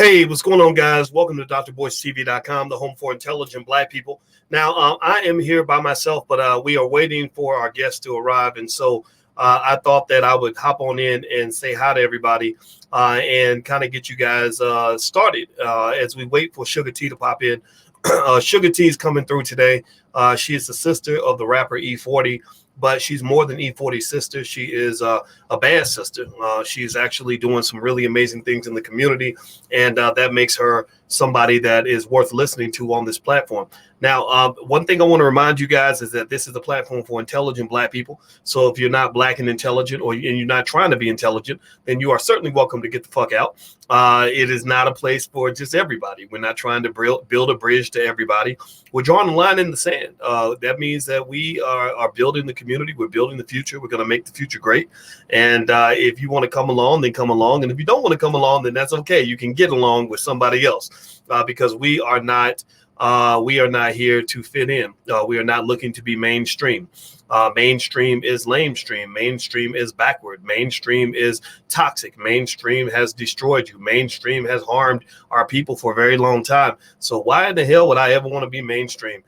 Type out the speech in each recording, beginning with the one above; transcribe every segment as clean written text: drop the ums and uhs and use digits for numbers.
Hey, what's going on, guys? Welcome to drboycetv.com, the home for intelligent Black people. Now, I am here by myself, but we are waiting for our guests to arrive. And so I thought that I would hop on in and say hi to everybody and kind of get you guys started as we wait for Suga-T to pop in. Suga-T is coming through today. She is the sister of the rapper E-40. But she's more than E-40's sister. She is a bad sister. She's actually doing some really amazing things in the community, and that makes her somebody that is worth listening to on this platform. Now, one thing I want to remind you guys is that this is a platform for intelligent Black people. So if you're not Black and intelligent, and you're not trying to be intelligent, then you are certainly welcome to get the fuck out. It is not a place for just everybody. We're not trying to build a bridge to everybody. We're drawing a line in the sand. That means that we are building the community. We're building the future. We're going to make the future great. And if you want to come along, then come along. And if you don't want to come along, then that's okay. You can get along with somebody else because we are not here to fit in. We are not looking to be mainstream. Mainstream is lamestream. Mainstream is backward. Mainstream is toxic. Mainstream has destroyed you. Mainstream has harmed our people for a very long time. So why in the hell would I ever want to be mainstream?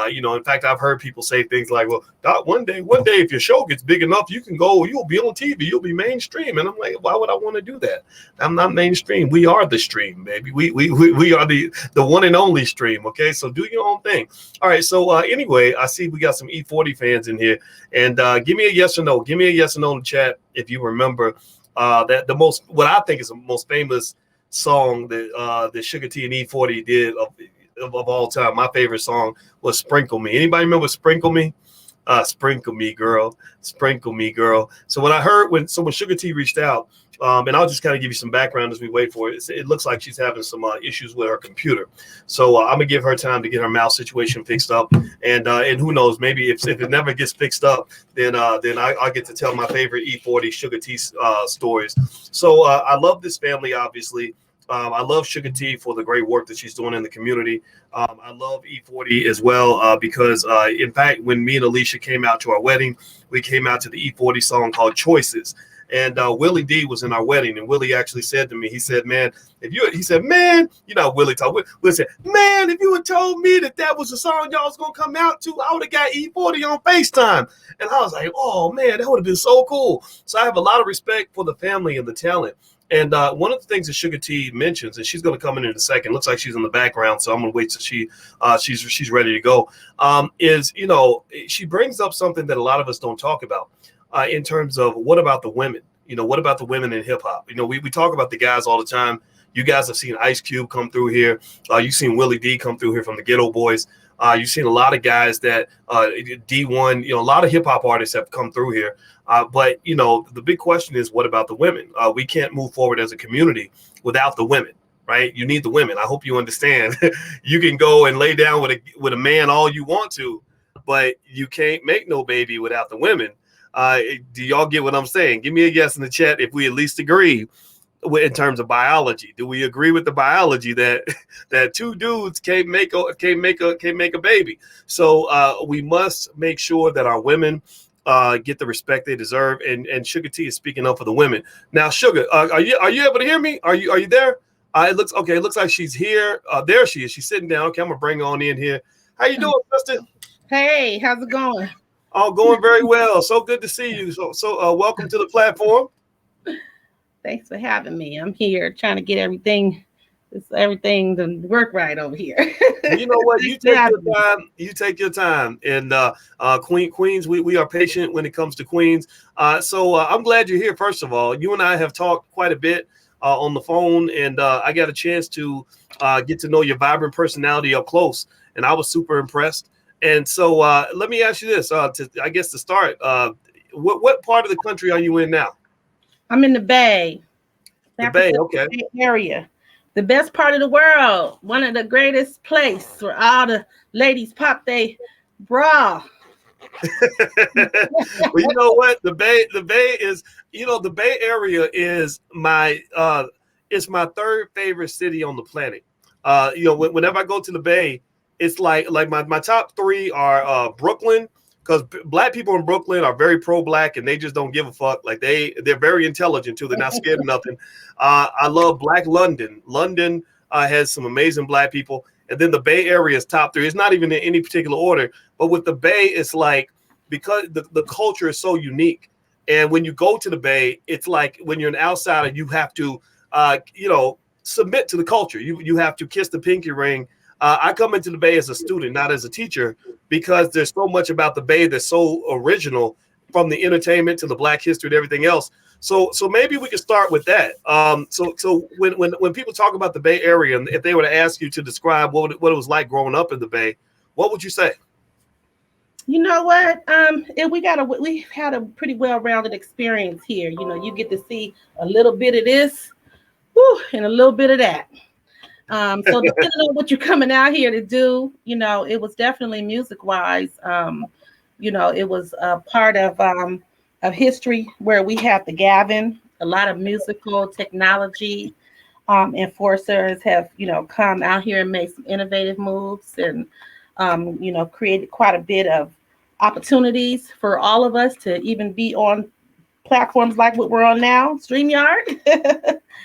In fact, I've heard people say things like, well, Doc, one day, if your show gets big enough, you can go, you'll be on TV, you'll be mainstream. And I'm like, why would I want to do that? I'm not mainstream. We are the stream, baby. We are the one and only stream. Okay. So do your own thing. All right. So anyway, I see we got some E-40 fans in here, and give me a yes or no. Give me a yes or no in the chat if you remember that what I think is the most famous song that Suga-T and E-40 did of all time. My favorite song was Sprinkle Me. Anybody remember Sprinkle Me? Sprinkle me, girl. Sprinkle me, girl. So when Suga-T reached out, and I'll just kind of give you some background as we wait for it. It looks like she's having some issues with her computer. So I'm going to give her time to get her mouse situation fixed up. And who knows, maybe if it never gets fixed up, then I'll get to tell my favorite E-40 Suga-T stories. So I love this family, obviously. I love Suga-T for the great work that she's doing in the community. I love E-40 as well because, in fact, when me and Alicia came out to our wedding, we came out to the E-40 song called Choices. And Willie D was in our wedding, and Willie actually said to me, he said, man, you know, Willie talk. Willie said, man, if you had told me that was the song y'all was going to come out to, I would have got E-40 on FaceTime. And I was like, oh, man, that would have been so cool. So I have a lot of respect for the family and the talent. And one of the things that Suga-T mentions, and she's going to come in a second, looks like she's in the background, so I'm going to wait till she's ready to go, is, you know, she brings up something that a lot of us don't talk about in terms of what about the women? You know, what about the women in hip hop? You know, we talk about the guys all the time. You guys have seen Ice Cube come through here. You've seen Willie D come through here from the Ghetto Boys. You've seen a lot of guys that D1, you know, a lot of hip hop artists have come through here. But, you know, the big question is, what about the women? We can't move forward as a community without the women, right? You need the women. I hope you understand. You can go and lay down with a man all you want to, but you can't make no baby without the women. Do y'all get what I'm saying? Give me a yes in the chat if we at least agree in terms of biology. Do we agree with the biology that two dudes can't make a baby? So we must make sure that our women get the respect they deserve, and Suga-T is speaking up for the women. Now, Sugar, are you able to hear me? Are you there? It looks okay. It looks like she's here. There she is. She's sitting down. Okay, I'm gonna bring her on in here. How you doing, sister? Hey, how's it going? Oh, going very well. So good to see you. So welcome to the platform. Thanks for having me. I'm here trying to get everything to work right over here. You know what? You take your time. You take your time. And Queens, we are patient when it comes to Queens. So I'm glad you're here. First of all, you and I have talked quite a bit on the phone, and I got a chance to get to know your vibrant personality up close, and I was super impressed. And so let me ask you this, to start, what part of the country are you in now? I'm in the Bay. The Bay, okay. Bay area. The best part of the world. One of the greatest places where all the ladies pop their bra. Well, you know what? The Bay is, you know, the Bay Area is my third favorite city on the planet. You know, whenever I go to the Bay, it's like my top three are Brooklyn, because black people in Brooklyn are very pro-black and they just don't give a fuck. Like they're very intelligent too. They're not scared of nothing. I love Black London. London has some amazing black people, and then the Bay Area is top three. It's not even in any particular order, but with the Bay, it's like because the culture is so unique. And when you go to the Bay, it's like when you're an outsider, you have to, submit to the culture. You have to kiss the pinky ring. I come into the Bay as a student, not as a teacher, because there's so much about the Bay that's so original, from the entertainment to the black history and everything else. So maybe we could start with that. So when people talk about the Bay Area, and if they were to ask you to describe what it was like growing up in the Bay, what would you say? You know what? We've had a pretty well-rounded experience here. You know, you get to see a little bit of this, and a little bit of that. So depending on what you're coming out here to do, you know, it was definitely music-wise. It was a part of history where we have the Gavin. A lot of musical technology enforcers have, come out here and made some innovative moves and, created quite a bit of opportunities for all of us to even be on platforms like what we're on now, StreamYard.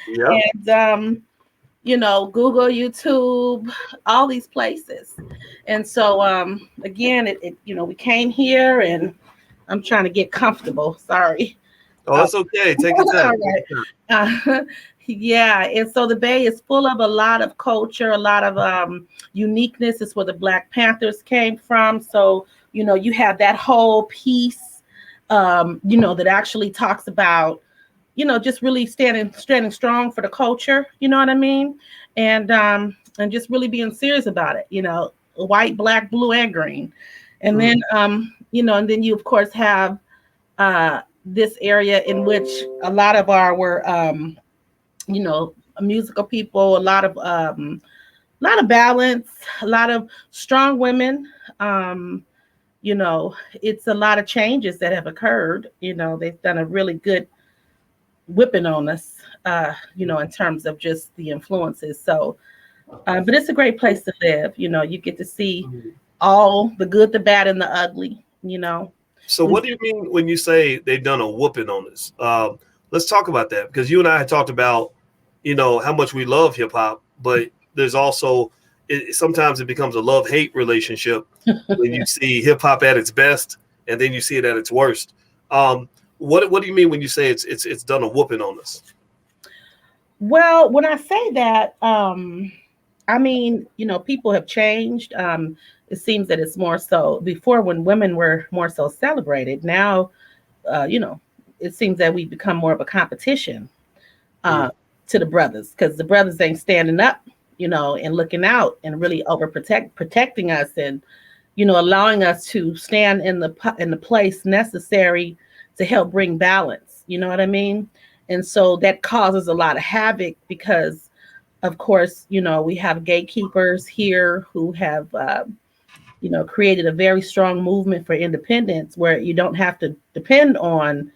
Yeah. And, Google, YouTube, all these places. And so, again, we came here and I'm trying to get comfortable. Sorry. Oh, that's okay. Take your time. All right. Yeah. And so the Bay is full of a lot of culture, a lot of uniqueness. It's where the Black Panthers came from. So, you have that whole piece, that actually talks about, just really standing strong for the culture. You know what I mean? And just really being serious about it, white, black, blue, and green. And then, and then you, of course, have this area in which a lot of our were, musical people, a lot of balance, a lot of strong women. It's a lot of changes that have occurred. They've done a really good whipping on us, in terms of just the influences. So, but it's a great place to live. You get to see all the good, the bad, and the ugly, So what do you mean when you say they've done a whooping on us? Let's talk about that, because you and I had talked about, how much we love hip hop, but there's also, sometimes it becomes a love-hate relationship when you see hip hop at its best and then you see it at its worst. What do you mean when you say it's done a whooping on us? Well, when I say that, I mean, people have changed. It seems that it's more so before, when women were more so celebrated. Now, it seems that we've become more of a competition to the brothers, because the brothers ain't standing up, and looking out and really protecting us, and, allowing us to stand in the place necessary to help bring balance. You know what I mean? And so that causes a lot of havoc because, of course, we have gatekeepers here who have, created a very strong movement for independence where you don't have to depend on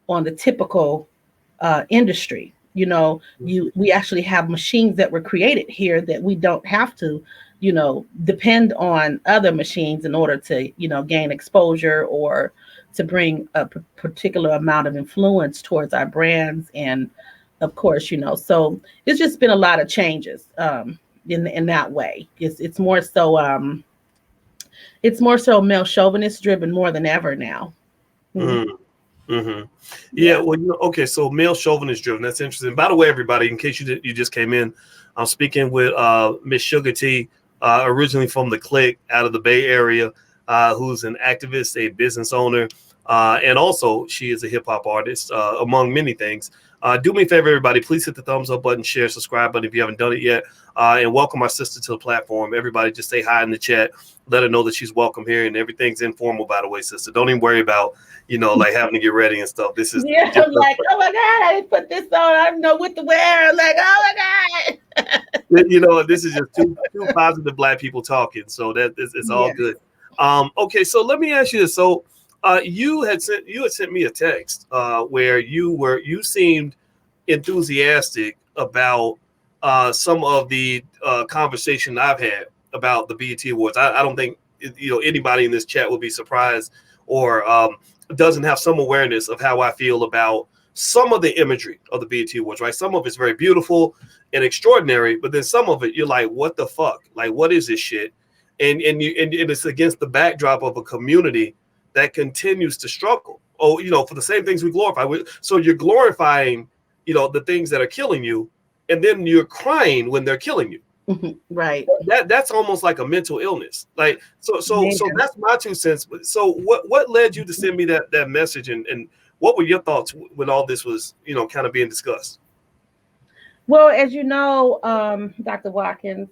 the typical industry. We actually have machines that were created here that we don't have to, depend on other machines in order to, gain exposure or to bring a particular amount of influence towards our brands. And of course, so it's just been a lot of changes in that way. It's more so male chauvinist driven more than ever now. Yeah, well, okay, so male chauvinist driven. That's interesting. By the way, everybody, in case you just came in, I'm speaking with Miss Suga-T, originally from the Click out of the Bay Area, who's an activist, a business owner, and also she is a hip hop artist, among many things. Do me a favor, everybody, please hit the thumbs up button, share, subscribe button if you haven't done it yet, and welcome our sister to the platform. Everybody just say hi in the chat. Let her know that she's welcome here, and everything's informal, by the way, sister. Don't even worry about, like having to get ready and stuff. This is I'm like, oh my God, I didn't put this on. I don't know what to wear. I'm like, oh my God. This is just two positive black people talking, so that it's all good. Okay, so let me ask you this. So you had sent me a text where you seemed enthusiastic about some of the conversation I've had about the BET Awards. I don't think anybody in this chat will be surprised or doesn't have some awareness of how I feel about some of the imagery of the BET Awards, right? Some of it's very beautiful and extraordinary, but then some of it you're like, what the fuck? Like, what is this shit? And it's against the backdrop of a community that continues to struggle. Oh, for the same things we glorify. So you're glorifying, the things that are killing you, and then you're crying when they're killing you. Right. That's almost like a mental illness. Like, so Yeah. that's my 2 cents. So what led you to send me that message, and what were your thoughts when all this was, kind of being discussed? Well, as you know, Dr. Watkins,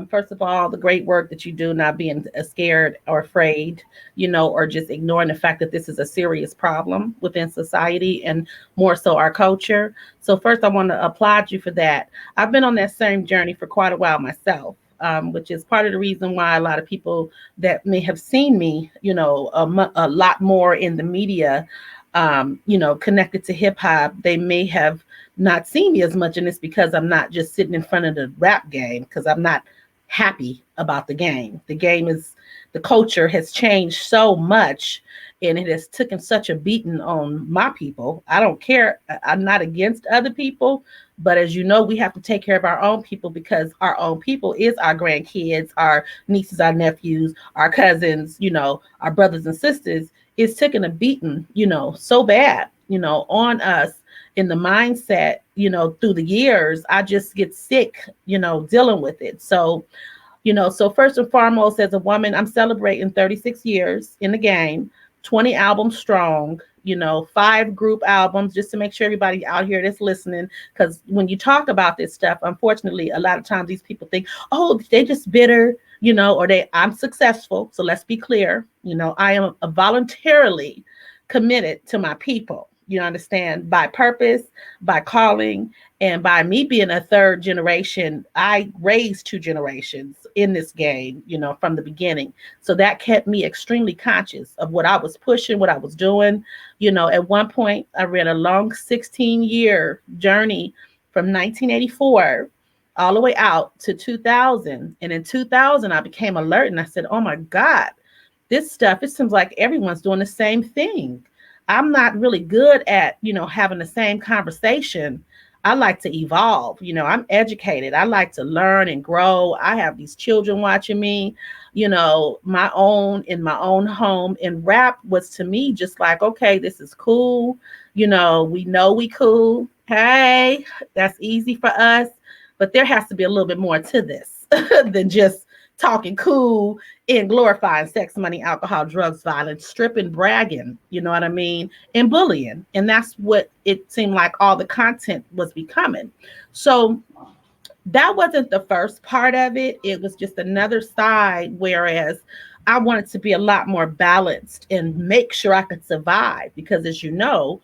first of all, the great work that you do, not being scared or afraid, or just ignoring the fact that this is a serious problem within society and more so our culture. So first, I want to applaud you for that. I've been on that same journey for quite a while myself. Which is part of the reason why a lot of people that may have seen me, a lot more in the media, connected to hip hop, they may have not seen me as much. And it's because I'm not just sitting in front of the rap game, because I'm not happy about the game. The culture has changed so much, and it has taken such a beating on my people. I don't care. I'm not against other people, but as you know, we have to take care of our own people, because our own people is our grandkids, our nieces, our nephews, our cousins, our brothers and sisters. It's taken a beating, so bad, on us in the mindset, through the years. I just get sick, dealing with it. So, so first and foremost, as a woman, I'm celebrating 36 years in the game, 20 albums strong, 5 group albums, just to make sure everybody out here that's listening, because when you talk about this stuff, unfortunately, a lot of times these people think, oh, they just bitter, or I'm successful. So let's be clear, I am voluntarily committed to my people. You understand, by purpose, by calling, and by me being a 3rd generation. I raised 2 generations in this game, from the beginning. So that kept me extremely conscious of what I was pushing, what I was doing. At one point, I ran a long 16-year journey from 1984 all the way out to 2000. And in 2000, I became alert, and I said, oh my God, this stuff, it seems like everyone's doing the same thing. I'm not really good at, having the same conversation. I like to evolve. I'm educated. I like to learn and grow. I have these children watching me, in my own home. And rap was to me just like, okay, this is cool. We know we cool. Hey, that's easy for us. But there has to be a little bit more to this than just talking cool and glorifying sex, money, alcohol, drugs, violence, stripping, bragging, you know what I mean, and bullying. And that's what it seemed like all the content was becoming. So that wasn't the first part of it. It was just another side, whereas I wanted to be a lot more balanced and make sure I could survive. Because as you know,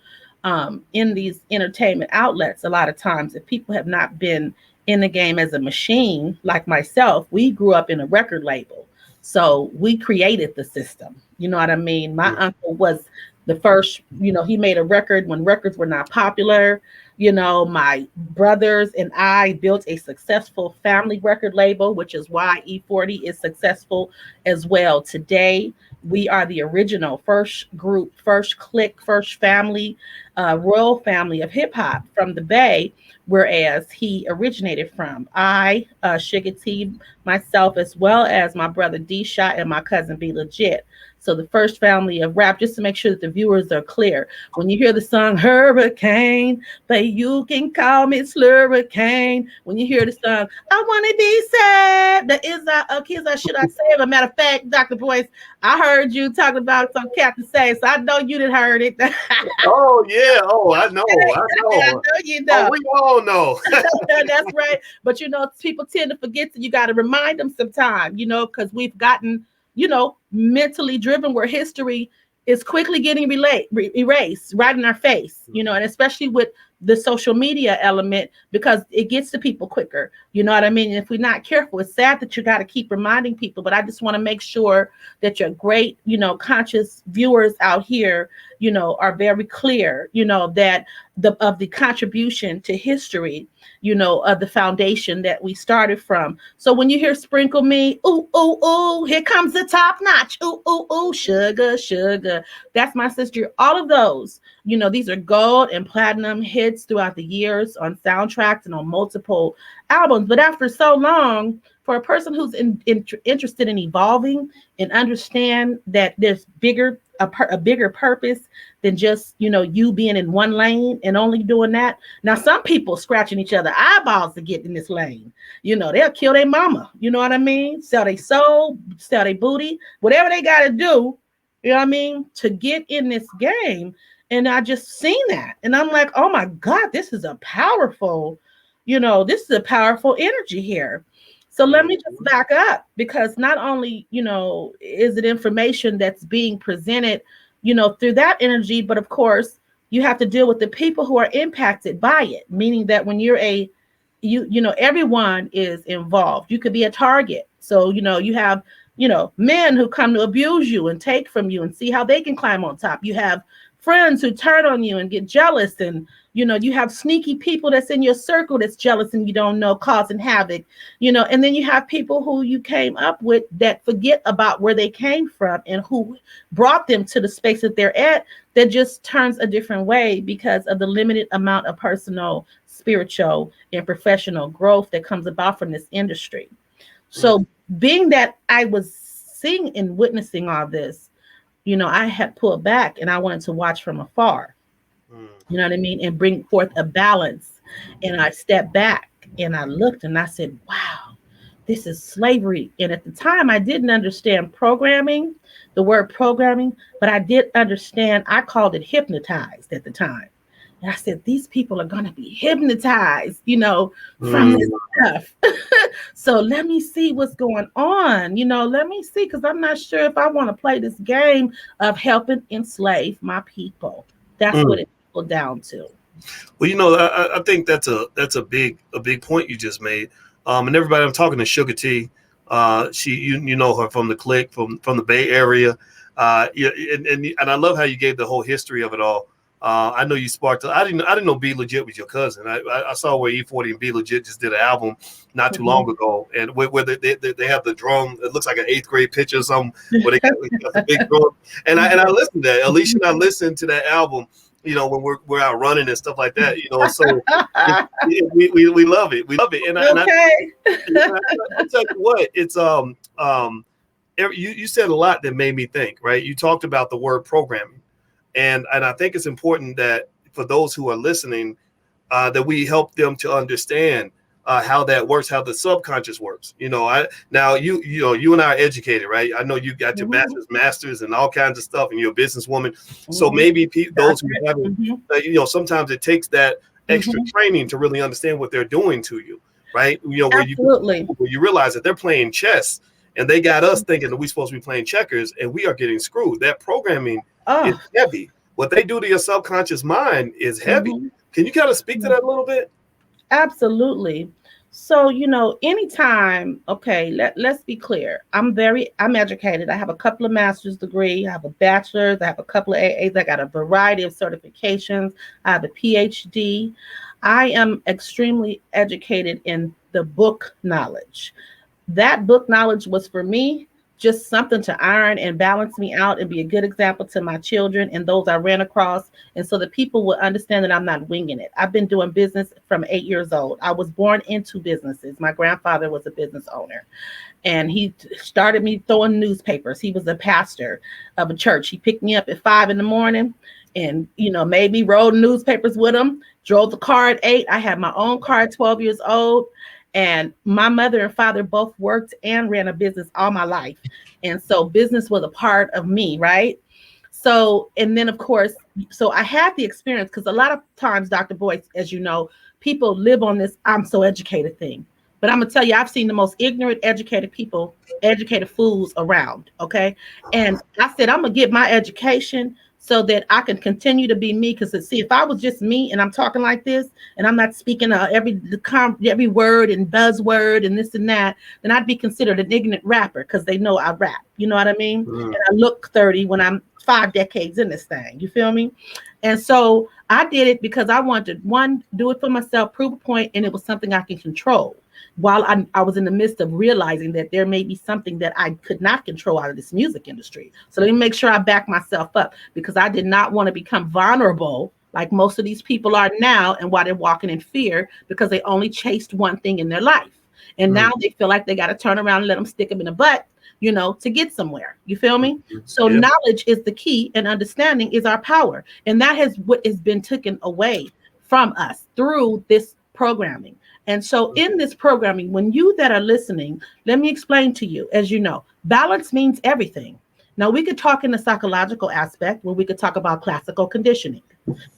in these entertainment outlets, a lot of times, if people have not been in the game as a machine, like myself, we grew up in a record label. So we created the system. You know what I mean? My uncle was the first, he made a record when records were not popular. My brothers and I built a successful family record label, which is why E-40 is successful as well. Today, we are the original first group, first clique, first family, royal family of hip hop from the Bay, whereas he originated from. Suga-T, myself, as well as my brother D-Shot and my cousin B Legit. So the first family of rap, just to make sure that the viewers are clear. When you hear the song Hurricane, but you can call me Slurricane. When you hear the song, I want to be sad, that is kids, should I say? As a matter of fact, Dr. Boyce, I heard you talking about some Captain Say, so I know you didn't heard it. Oh yeah, I know. I know you know. Oh, we all know. That's right. But people tend to forget that you got to remind them sometime, because we've gotten, mentally driven, where history is quickly getting erased right in our face, and especially with the social media element, because it gets to people quicker. You know what I mean? If we're not careful, it's sad that you got to keep reminding people, but I just want to make sure that your great, conscious viewers out here, are very clear, that of the contribution to history, of the foundation that we started from. So when you hear sprinkle me, ooh, ooh, ooh, here comes the top notch. Ooh, ooh, ooh, sugar, sugar. That's my sister. All of those, these are gold and platinum hits throughout the years on soundtracks and on multiple albums. But after so long, for a person who's interested in evolving and understand that there's a bigger purpose than just, you being in one lane and only doing that. Now, some people scratching each other eyeballs to get in this lane. They'll kill their mama. You know what I mean? Sell their soul, sell their booty, whatever they got to do, you know what I mean, to get in this game. And I just seen that. And I'm like, oh my God, this is a powerful energy here. So let me just back up, because not only, is it information that's being presented, through that energy, but of course you have to deal with the people who are impacted by it, meaning that when you're everyone is involved. You could be a target. So, you have, men who come to abuse you and take from you and see how they can climb on top. You have friends who turn on you and get jealous, and you have sneaky people that's in your circle that's jealous and you don't know, causing havoc, and then you have people who you came up with that forget about where they came from and who brought them to the space that they're at, that just turns a different way because of the limited amount of personal, spiritual, and professional growth that comes about from this industry. So being that I was seeing and witnessing all this, I had pulled back and I wanted to watch from afar, you know what I mean, and bring forth a balance. And I stepped back and I looked and I said, wow, this is slavery. And at the time, I didn't understand the word programming, but I did understand, I called it hypnotized at the time. And I said, these people are going to be hypnotized, from this stuff. So let me see what's going on. Let me see, because I'm not sure if I want to play this game of helping enslave my people. That's what it boiled down to. Well, I think that's a big point you just made. And everybody, I'm talking to Suga-T. She, you know her from the Click, from the Bay Area. And I love how you gave the whole history of it all. I know you sparked. I didn't know Be Legit was your cousin. I saw where E-40 and Be Legit just did an album not too long ago, and where they have the drum. It looks like an 8th grade picture or something where they got the big drum. And I listened to that. Alicia and I listened to that album. When we're out running and stuff like that. So we love it. We love it. And I tell you what, it's you said a lot that made me think. Right, you talked about the word programming. And I think it's important that for those who are listening, that we help them to understand how that works, how the subconscious works. You and I are educated, right? I know you got your masters and all kinds of stuff, and you're a businesswoman. So maybe those who haven't, sometimes it takes that extra training to really understand what they're doing to you, right? Where you realize that they're playing chess, and they got us thinking that we're supposed to be playing checkers, and we are getting screwed. That programming is heavy. What they do to your subconscious mind is heavy. Can you kind of speak to that a little bit? Absolutely. So, anytime, let's be clear. I'm educated. I have a couple of master's degrees. I have a bachelor's. I have a couple of AAs. I got a variety of certifications. I have a PhD. I am extremely educated in the book knowledge. That book knowledge was for me just something to iron and balance me out and be a good example to my children and those I ran across. And so that people will understand that I'm not winging it. I've been doing business from 8 years old. I was born into businesses. My grandfather was a business owner, and he started me throwing newspapers. He was a pastor of a church. He picked me up at 5 a.m. and, made me roll newspapers with him, drove the car at 8. I had my own car at 12 years old. And my mother and father both worked and ran a business all my life. And so business was a part of me, right? So, and then of course, so I had the experience, because a lot of times, Dr. Boyce, as you know, people live on this I'm so educated thing. But I'm gonna tell you, I've seen the most ignorant, educated people, educated fools around, okay? And I said, I'm gonna get my education so that I can continue to be me. Because see, if I was just me and I'm talking like this and I'm not speaking every word and buzzword and this and that, then I'd be considered an ignorant rapper because they know I rap. You know what I mean? And I look 30 when I'm 5 decades in this thing. You feel me? And so I did it because I wanted to, one, do it for myself, prove a point, and it was something I can control. While I was in the midst of realizing that there may be something that I could not control out of this music industry. So let me make sure I back myself up, because I did not want to become vulnerable like most of these people are now, and while they're walking in fear because they only chased one thing in their life. And now they feel like they got to turn around and let them stick them in the butt, to get somewhere. You feel me? So knowledge is the key, and understanding is our power. And that has what has been taken away from us through this programming. And so in this programming, when you that are listening, let me explain to you, as you know, balance means everything. Now, we could talk in the psychological aspect where we could talk about classical conditioning.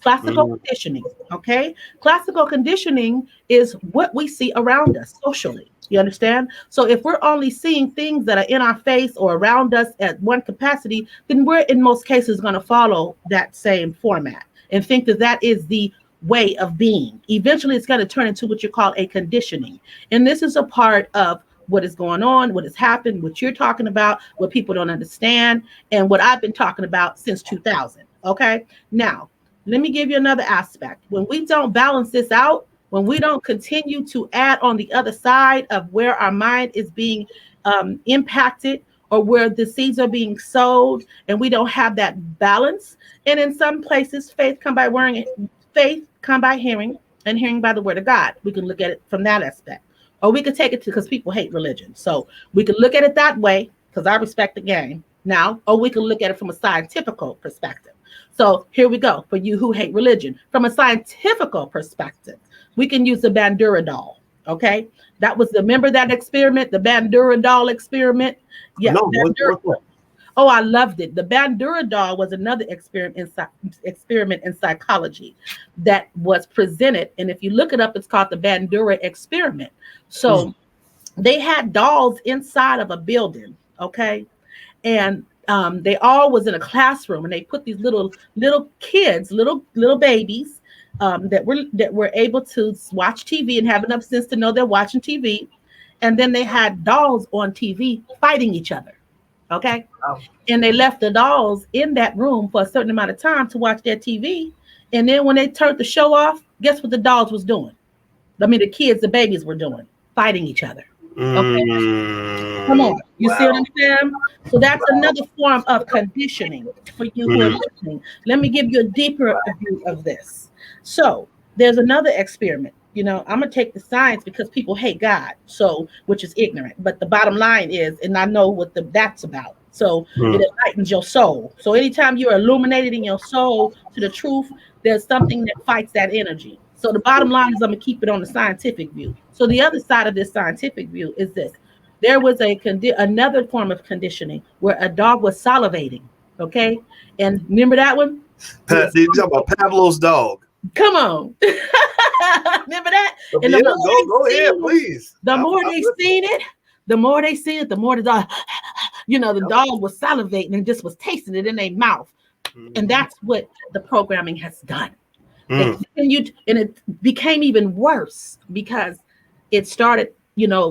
Classical conditioning, okay? Classical conditioning is what we see around us socially. You understand? So if we're only seeing things that are in our face or around us at one capacity, then we're in most cases going to follow that same format and think that that is the way of being. Eventually, it's going to turn into what you call a conditioning. And this is a part of what is going on, what has happened, what you're talking about, what people don't understand, and what I've been talking about since 2000. Okay. Now, let me give you another aspect. When we don't balance this out, when we don't continue to add on the other side of where our mind is being impacted, or where the seeds are being sowed, and we don't have that balance. And in some places, faith come by hearing, and hearing by the word of God. We can look at it from that aspect. Or we could take it to, because people hate religion. So we could look at it that way, because I respect the game now. Or we can look at it from a scientific perspective. So here we go. For you who hate religion, from a scientific perspective, we can use the Bandura doll. Okay. That was remember that experiment, the Bandura doll experiment? Yeah. No, Oh, I loved it. The Bandura doll was another experiment in psychology that was presented. And if you look it up, it's called the Bandura experiment. So they had dolls inside of a building, okay? And they all was in a classroom, and they put these little kids, little babies that were able to watch TV and have enough sense to know they're watching TV. And then they had dolls on TV fighting each other. Okay. Wow. And they left the dolls in that room for a certain amount of time to watch their TV. And then when they turned the show off, guess what the dolls was doing? I mean, the babies were doing, fighting each other. Okay. Come on. You see what I'm saying? So that's another form of conditioning for you who are listening. Let me give you a deeper view of this. So there's another experiment. I'm going to take the science because people hate God, which is ignorant. But the bottom line is, and I know what that's about. So it enlightens your soul. So anytime you're illuminated in your soul to the truth, there's something that fights that energy. So the bottom line is, I'm going to keep it on the scientific view. So the other side of this scientific view is this. There was another form of conditioning where a dog was salivating. Okay. And remember that one? You talking about Pavlov's dog. Come on. Remember that? And go ahead, please. The more they seen it, the more the dog, the dog was salivating and just was tasting it in their mouth. And that's what the programming has done. It continued, and it became even worse because it started,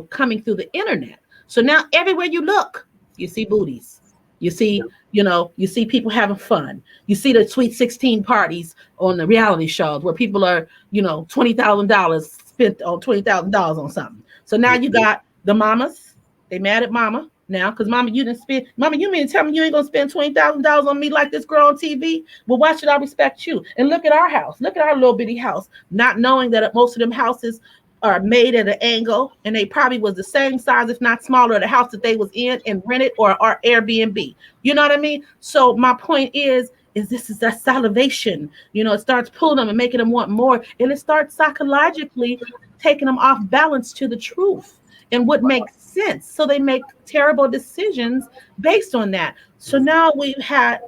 coming through the internet. So now everywhere you look, you see booties. You see, you see people having fun. You see the Sweet 16 parties on the reality shows where people are, $20,000 spent on $20,000 on something. So now you got the mamas. They mad at mama now because mama, you didn't spend. Mama, you mean to tell me you ain't gonna spend $20,000 on me like this girl on TV? Well, why should I respect you? And look at our house. Look at our little bitty house. Not knowing that most of them houses are made at an angle, and they probably was the same size, if not smaller, the house that they was in and rented or Airbnb. You know what I mean? So my point is this is that salivation. It starts pulling them and making them want more, and it starts psychologically taking them off balance to the truth and what makes sense. So they make terrible decisions based on that. So now we've had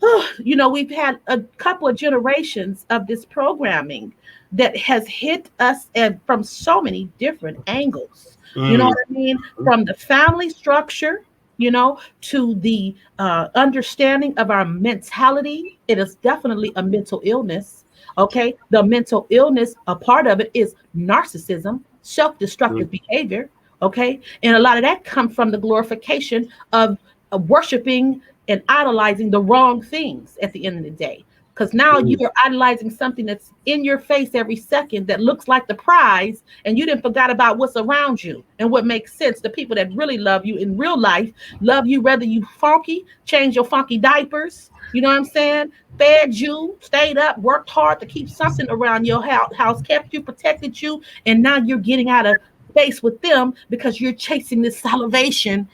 we've had a couple of generations of this programming that has hit us from so many different angles. You know what I mean? From the family structure, to the understanding of our mentality. It is definitely a mental illness. Okay. The mental illness, a part of it is narcissism, self destructive behavior. Okay. And a lot of that comes from the glorification of worshiping and idolizing the wrong things at the end of the day. Because now you are idolizing something that's in your face every second that looks like the prize, and you didn't forgot about what's around you and what makes sense. The people that really love you in real life love you whether you funky, change your funky diapers, you know what I'm saying? Fed you, stayed up, worked hard to keep something around your house, kept you, protected you, and now you're getting out of space with them because you're chasing this salivation,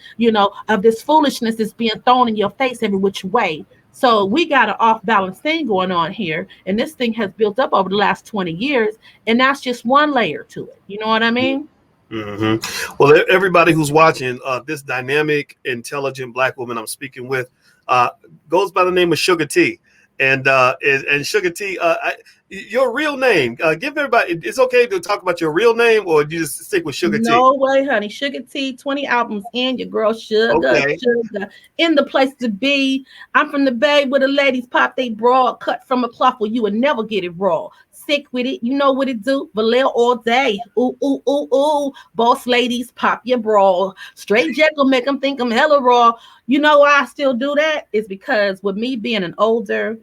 of this foolishness that's being thrown in your face every which way. So we got an off balance thing going on here. And this thing has built up over the last 20 years. And that's just one layer to it. You know what I mean? Well, everybody who's watching, this dynamic, intelligent Black woman I'm speaking with goes by the name of Suga-T. And Suga-T, your real name, give everybody, it's okay to talk about your real name, or you just stick with Suga-T? No way, honey. Suga-T, 20 albums in, your girl Sugar, in the place to be. I'm from the Bay where the ladies pop they broad, cut from a cloth where you would never get it raw. Sick with it, you know what it do. Vallejo all day. Ooh, ooh, ooh, ooh. Boss ladies, pop your bra. Straight jack will make them think I'm hella raw. You know why I still do that? Is because with me being an older,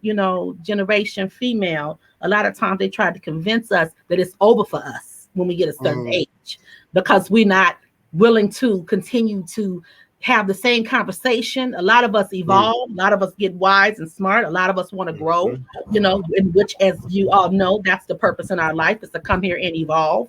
generation female, a lot of times they try to convince us that it's over for us when we get a certain age, because we're not willing to continue to have the same conversation. A lot of us evolve. A lot of us get wise and smart. A lot of us want to grow, in which, as you all know, that's the purpose in our life, is to come here and evolve.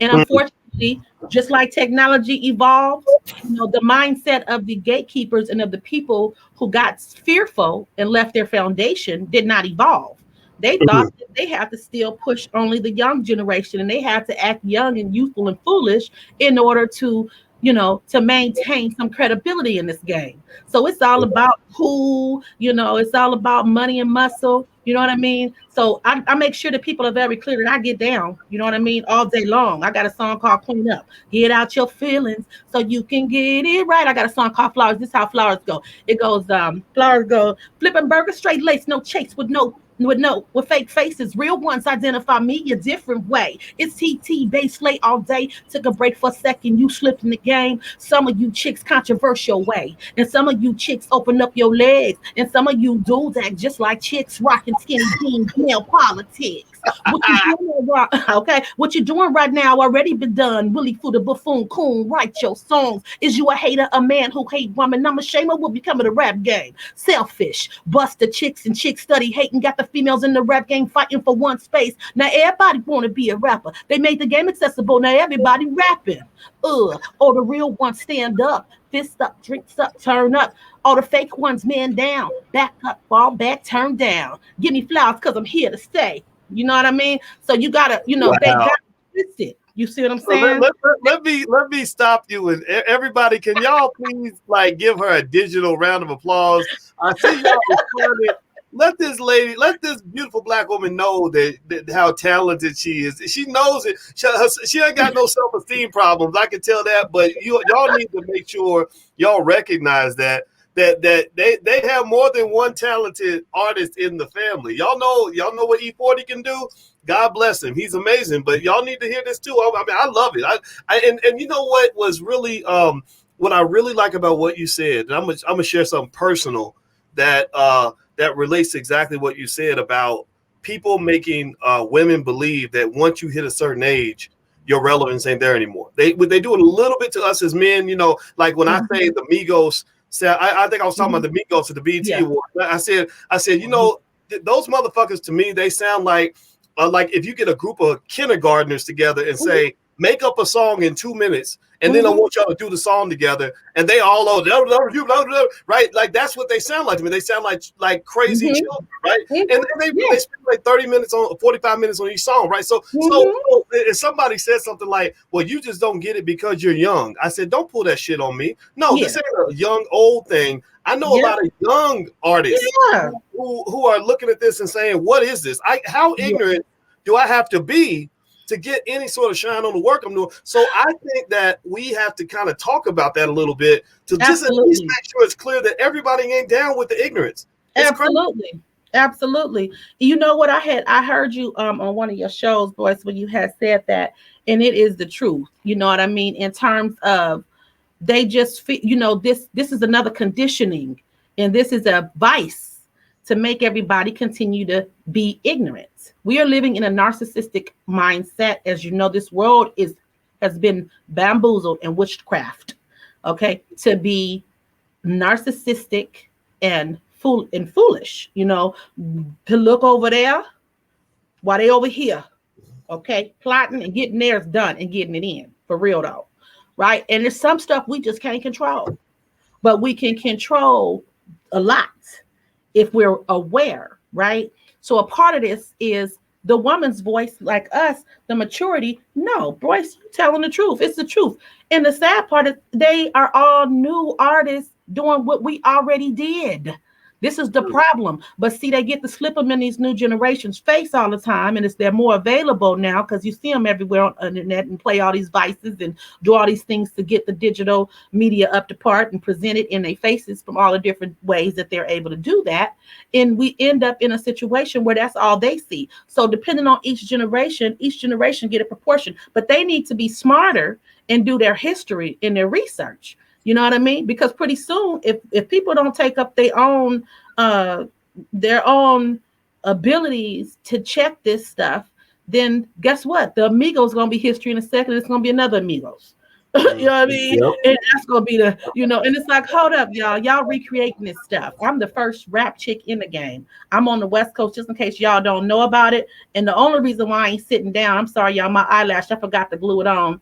And unfortunately, just like technology evolved, the mindset of the gatekeepers and of the people who got fearful and left their foundation did not evolve. They thought that they had to still push only the young generation, and they had to act young and youthful and foolish in order to maintain some credibility in this game. So it's all about who, it's all about money and muscle. You know what I mean? So I make sure that people are very clear that I get down, you know what I mean, all day long. I got a song called Clean Up. Get out your feelings so you can get it right. I got a song called Flowers. This is how flowers go. It goes, flowers go, flipping burger, straight lace, no chase with fake faces. Real ones identify me a different way. It's TT base late all day. Took a break for a second. You slipped in the game. Some of you chicks controversial way, and some of you chicks open up your legs, and some of you dudes act just like chicks rocking skinny jeans, male politics. What you doing right now already been done. Willie for the buffoon coon, write your songs. Is you a hater, a man who hate women? I'm a shamer, will become of the rap game. Selfish, bust the chicks and chicks study hating, got the females in the rap game fighting for one space. Now everybody want to be a rapper. They made the game accessible. Now everybody rapping. All the real ones stand up, fist up, drinks up, turn up. All the fake ones man down, back up, fall back, turn down. Give me flowers because I'm here to stay. You know what I mean? So you gotta, they gotta twist it. You see what I'm saying? Let me stop you, and everybody, can y'all please give her a digital round of applause? I see y'all responding. Let this beautiful Black woman know that how talented she is. She knows it. She ain't got no self-esteem problems. I can tell that, but y'all need to make sure y'all recognize that they have more than one talented artist in the family. Y'all know what E-40 can do. God bless him. He's amazing. But y'all need to hear this too. I mean, I love it. And you know what was really what I really like about what you said. And I'm gonna share something personal that relates to exactly what you said about people making women believe that once you hit a certain age, your relevance ain't there anymore. They do it a little bit to us as men. Like when I say the Migos. I think I was talking about the Migos at the BET Award. I said, those motherfuckers to me, they sound like if you get a group of kindergartners together and say, make up a song in 2 minutes, and then I want y'all to do the song together, and they all right? Like that's what they sound like to me. They sound like crazy children, right? And they spend like 45 minutes on each song, right? So if somebody says something like, well, you just don't get it because you're young, I said, don't pull that shit on me. No, this ain't a young old thing. I know a lot of young artists who are looking at this and saying, what is this? How ignorant do I have to be to get any sort of shine on the work I'm doing. So I think that we have to kind of talk about that a little bit to just at least make sure it's clear that everybody ain't down with the ignorance. It's Absolutely. Crazy. Absolutely. You know what, I heard you on one of your shows, Boyce, when you had said that, and it is the truth. You know what I mean? In terms of they just this is another conditioning, and this is a vice to make everybody continue to be ignorant. We are living in a narcissistic mindset. As you know, this world has been bamboozled and witchcraft, okay, to be narcissistic and foolish, to look over there while they over here, okay, plotting and getting theirs done and getting it in, for real though, right? And there's some stuff we just can't control, but we can control a lot if we're aware, right? So a part of this is the woman's voice, like us, the maturity. No, Boyce, you're telling the truth. It's the truth. And the sad part is they are all new artists doing what we already did. This is the problem. But see, they get to slip them in these new generations' face all the time, and they're more available now because you see them everywhere on the internet and play all these vices and do all these things to get the digital media up to part and present it in their faces from all the different ways that they're able to do that. And we end up in a situation where that's all they see. So depending on each generation get a proportion, but they need to be smarter and do their history and their research. You know what I mean? Because pretty soon, if people don't take up their own abilities to check this stuff, then guess what? The Amigos gonna be history in a second. It's gonna be another Amigos. You know what I mean? Yep. And that's gonna be and it's like, hold up, y'all recreating this stuff. I'm the first rap chick in the game. I'm on the West Coast, just in case y'all don't know about it. And the only reason why I ain't sitting down, I'm sorry, y'all, my eyelash, I forgot to glue it on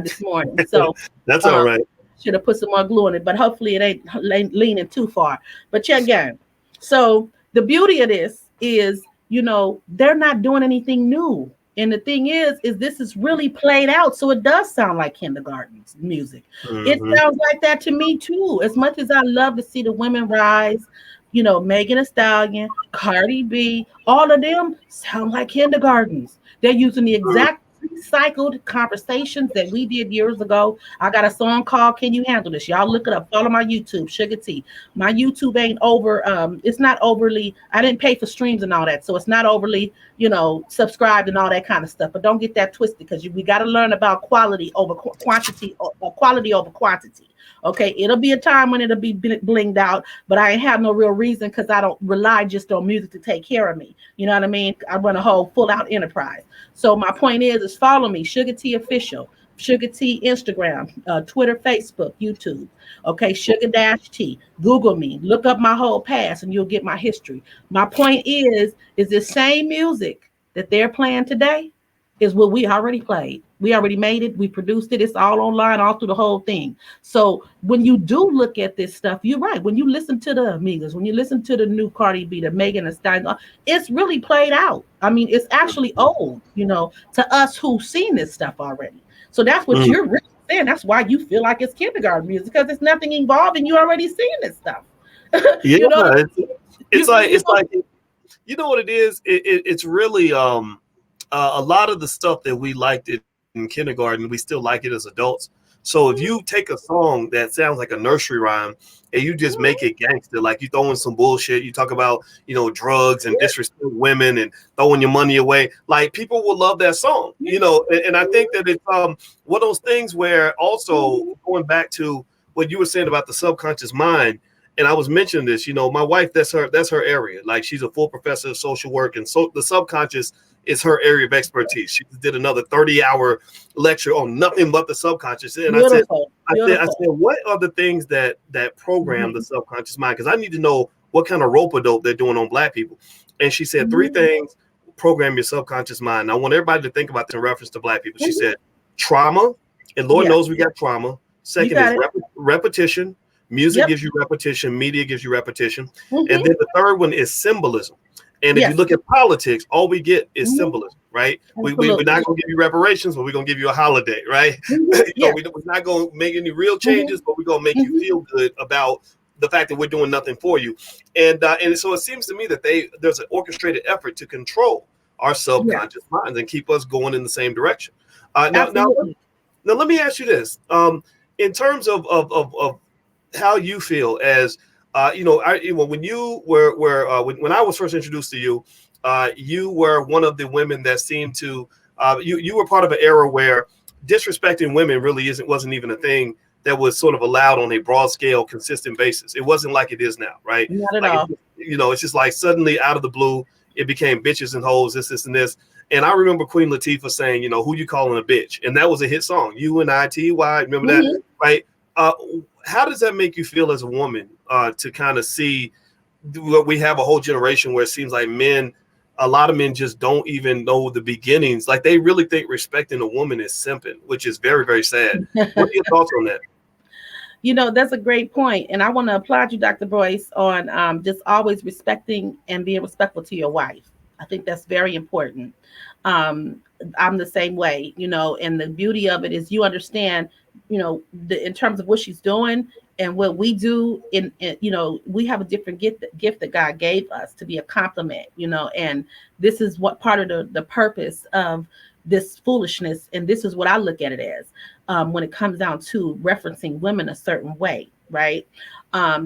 this morning. So that's all right. Should have put some more glue on it, but hopefully it ain't leaning too far. But check again. So the beauty of this is, they're not doing anything new. And the thing is this is really played out. So it does sound like kindergarten music. Mm-hmm. It sounds like that to me too. As much as I love to see the women rise, Megan Thee Stallion, Cardi B, all of them sound like kindergartens. They're using the exact recycled conversations that we did years ago. I got a song called Can You Handle This? Y'all look it up. Follow my YouTube, Suga-T. My YouTube ain't it's not overly, I didn't pay for streams and all that. So it's not overly, subscribed and all that kind of stuff. But don't get that twisted, because we got to learn about quality over quantity, or quality over quantity. Okay, it'll be a time when it'll be blinged out, but I ain't have no real reason, because I don't rely just on music to take care of me. You know what I mean? I run a whole full out enterprise. So my point is follow me, Suga-T Official, Suga-T Instagram, Twitter, Facebook, YouTube. Okay, Suga-T. Google me, look up my whole past, and you'll get my history. My point is the same music that they're playing today is what we already played. We already made it. We produced it. It's all online, all through the whole thing. So when you do look at this stuff, you're right. When you listen to the Amigas, when you listen to the new Cardi B, the Megan Thee Stallion, it's really played out. I mean, it's actually old, to us who've seen this stuff already. So that's what you're really saying. That's why you feel like it's kindergarten music, because it's nothing involved and you already seen this stuff. Yeah, it's like you know what it is? It's really a lot of the stuff that we liked in kindergarten, we still like it as adults. So if you take a song that sounds like a nursery rhyme and you just make it gangster, like you throw in some bullshit, you talk about, drugs and disrespect women and throwing your money away, like people will love that song, and I think that it's one of those things where, also going back to what you were saying about the subconscious mind, and I was mentioning this, my wife, that's her area. Like, she's a full professor of social work, and so the subconscious is her area of expertise. She did another 30-hour lecture on nothing but the subconscious. And I said, what are the things that program the subconscious mind? Because I need to know what kind of rope-a-dope they're doing on Black people. And she said 3 things program your subconscious mind. Now, I want everybody to think about this in reference to Black people. She said trauma, and Lord knows we got trauma. Second is repetition. Music gives you repetition. Media gives you repetition. And then the third one is symbolism. And if you look at politics, all we get is symbolism, right? We're not going to give you reparations, but we're going to give you a holiday, right? We're not going to make any real changes, but we're going to make you feel good about the fact that we're doing nothing for you. And so it seems to me that there's an orchestrated effort to control our Yeah, subconscious minds and keep us going in the same direction. Now, absolutely. now, let me ask you this: in terms of how you feel as when you were when I was first introduced to you, you were one of the women that seemed to you were part of an era where disrespecting women really wasn't even a thing that was sort of allowed on a broad scale, consistent basis. It wasn't like it is now, right? Not at Like all. it's just like suddenly out of the blue, it became bitches and hoes, this and this. And I remember Queen Latifah saying, who you calling a bitch? And that was a hit song. UNITY. Remember that? Mhm. Right. Uh, how does that make you feel as a woman to kind of see what we have a whole generation where it seems like a lot of men just don't even know the beginnings. Like they really think respecting a woman is simping, which is very, very sad. What are your thoughts on that? That's a great point. And I want to applaud you, Dr. Boyce, on just always respecting and being respectful to your wife. I think that's very important. Um, I'm the same way, and the beauty of it is you understand, in terms of what she's doing and what we do we have a different gift that God gave us to be a compliment, and this is what part of the purpose of this foolishness. And this is what I look at it as when it comes down to referencing women a certain way, right?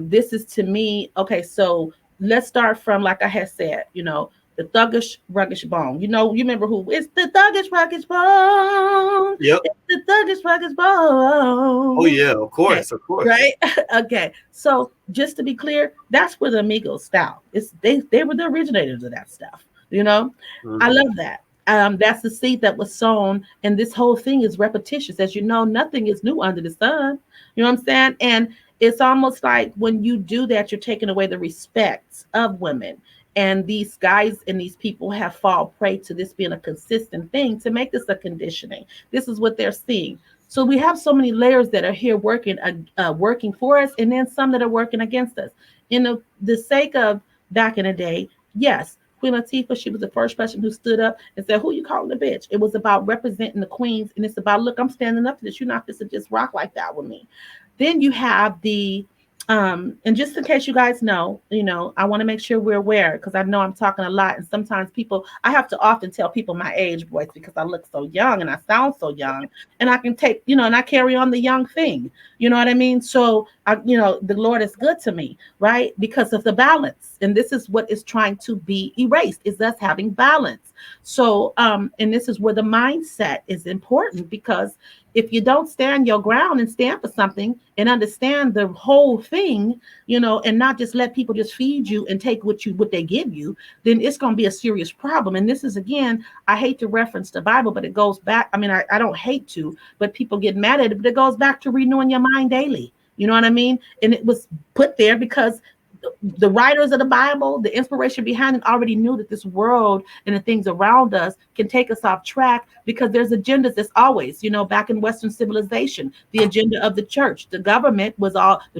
This is to me, okay, so let's start from, like I had said, the thuggish, ruggish bone. You remember who? It's the thuggish, ruggish bone. Yep. It's the thuggish, ruggish Oh bone. yeah, of Okay, course, of course. right? Okay, so just to be clear, that's where the Amigos style is. They were the originators of that stuff. I Mhm. love that. That's the seed that was sown, and this whole thing is repetitious. As you know, nothing is new under the sun. You know what I'm saying? And it's almost like when you do that, you're taking away the respect of women. And these guys and these people have fall prey to this being a consistent thing to make this a conditioning. This is what they're seeing. So we have so many layers that are here working for us, and then some that are working against us. In the sake of back in the day, yes, Queen Latifah, she was the first person who stood up and said, "Who you calling a bitch?" It was about representing the queens, and it's about, look, I'm standing up to this. You're not just to just rock like that with me. Then you have and just in case you guys know, I want to make sure we're aware, because I know I'm talking a lot, and sometimes I have to often tell people my age, voice, because I look so young and I sound so young, and I can take, and I carry on the young thing. You know what I mean? So, the Lord is good to me, right? Because of the balance, and this is what is trying to be erased, is us having balance. So, and this is where the mindset is important, because if you don't stand your ground and stand for something and understand the whole thing, and not just let people just feed you and take what they give you, then it's going to be a serious problem. And this is, again, I hate to reference the Bible, but it goes back. I mean, I don't hate to, but people get mad at it, but it goes back to renewing your mind daily. You know what I mean? And it was put there because the writers of the Bible, the inspiration behind it, already knew that this world and the things around us can take us off track, because there's agendas. That's always, back in Western civilization, the agenda of the church. The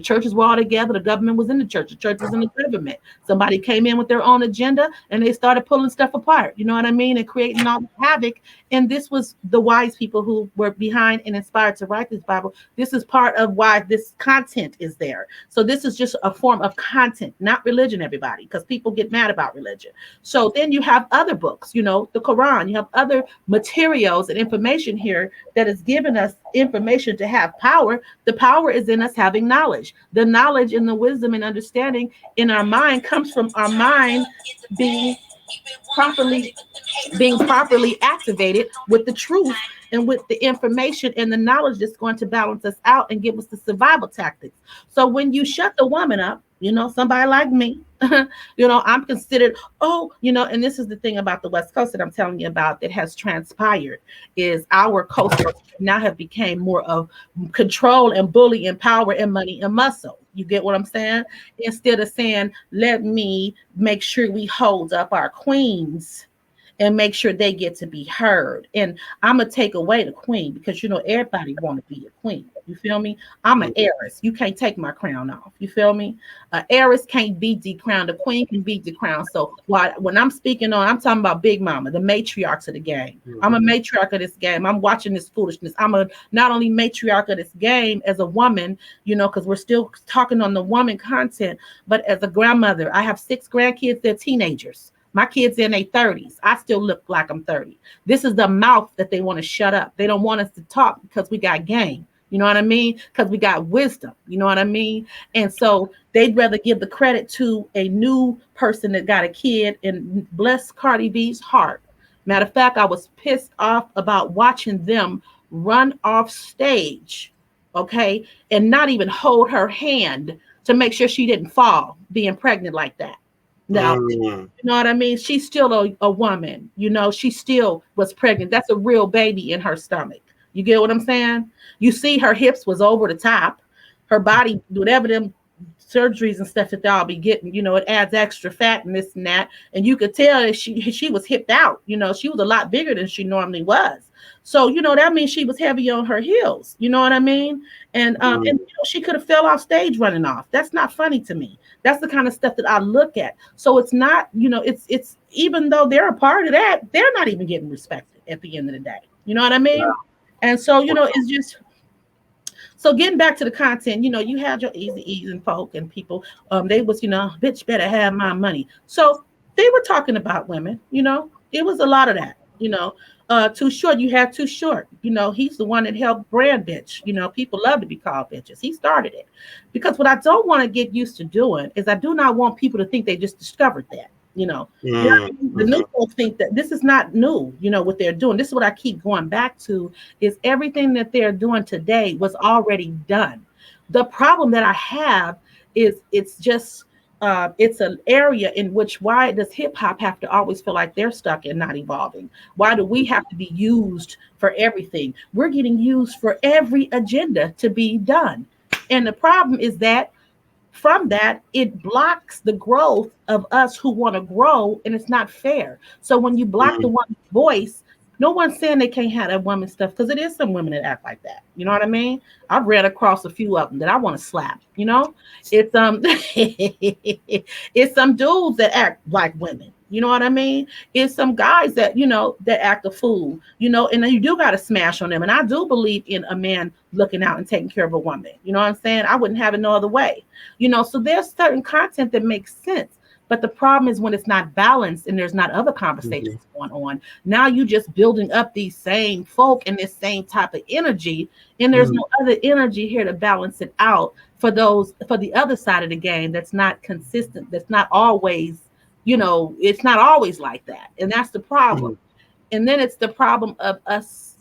churches were all together. The government was in the church was in the government. Somebody came in with their own agenda and they started pulling stuff apart. You know what I mean? And creating all the havoc. And this was the wise people who were behind and inspired to write this Bible. This is part of why this content is there. So this is just a form of content, not religion, everybody, because people get mad about religion. So then you have other books, the Quran, you have other materials and information here that is giving us information to have power. The power is in us having knowledge. The knowledge and the wisdom and understanding in our mind comes from our mind being properly activated with the truth and with the information and the knowledge that's going to balance us out and give us the survival tactics. So when you shut the woman up, somebody like me, I'm considered, and this is the thing about the West Coast that I'm telling you about that has transpired, is our culture now have become more of control and bully and power and money and muscle. You get what I'm saying? Instead of saying, let me make sure we hold up our queens and make sure they get to be heard. And I'm gonna take away the queen, because everybody want to be a queen. You feel me? I'm an heiress. You can't take my crown off. You feel me? An heiress can't be decrowned. A queen can be decrowned. So when I'm speaking on, I'm talking about Big Mama, the matriarchs of the game. I'm a matriarch of this game. I'm watching this foolishness. I'm a not only matriarch of this game as a woman, because we're still talking on the woman content, but as a grandmother. I have 6 grandkids. They're teenagers. My kids in their 30s. I still look like I'm 30. This is the mouth that they want to shut up. They don't want us to talk because we got game. You know what I mean? Because we got wisdom. You know what I mean? And so they'd rather give the credit to a new person that got a kid, and bless Cardi B's heart. Matter of fact, I was pissed off about watching them run off stage, okay, and not even hold her hand to make sure she didn't fall being pregnant like that. Now, you know what I mean? She's still a woman. You know, she still was pregnant. That's a real baby in her stomach. You get what I'm saying? You see her hips was over the top. Her body, whatever them surgeries and stuff that they'll be getting, you know, it adds extra fat and this and that. And you could tell that she was hipped out. You know, she was a lot bigger than she normally was. So, you know, that means she was heavy on her heels. You know what I mean? And you know, she could have fell off stage running off. That's not funny to me. That's the kind of stuff that I look at. So it's not, you know, it's even though they're a part of that, they're not even getting respected at the end of the day. You know what I mean? Wow. And so, you know, it's just, so getting back to the content, you know, you had your Easy E's and folk and people, they was, you know, bitch better have my money. So they were talking about women, you know, it was a lot of that, you know. Too Short, you had Too Short. You know, he's the one that helped brand bitch. You know, people love to be called bitches. He started it. Because what I don't want to get used to doing is I do not want people to think they just discovered that. You know, you know what I mean? The new folks think that this is not new, you know, what they're doing. This is what I keep going back to, is everything that they're doing today was already done. The problem that I have is it's just it's an area in which, why does hip hop have to always feel like they're stuck and not evolving? Why do we have to be used for everything? We're getting used for every agenda to be done. And the problem is that from that, it blocks the growth of us who want to grow, and it's not fair. So when you block the woman's voice, no one's saying they can't have that woman stuff, because it is some women that act like that. You know what I mean? I've read across a few of them that I want to slap. You know, it's it's some dudes that act like women. You know what I mean? It's some guys that, you know, that act a fool, you know, and then you do got to smash on them. And I do believe in a man looking out and taking care of a woman. You know what I'm saying? I wouldn't have it no other way. You know, so there's certain content that makes sense. But the problem is when it's not balanced and there's not other conversations going on. Now you just building up these same folk and this same type of energy, and there's no other energy here to balance it out for the other side of the game that's not consistent, that's not always, you know, it's not always like that. And that's the problem. And then it's the problem of us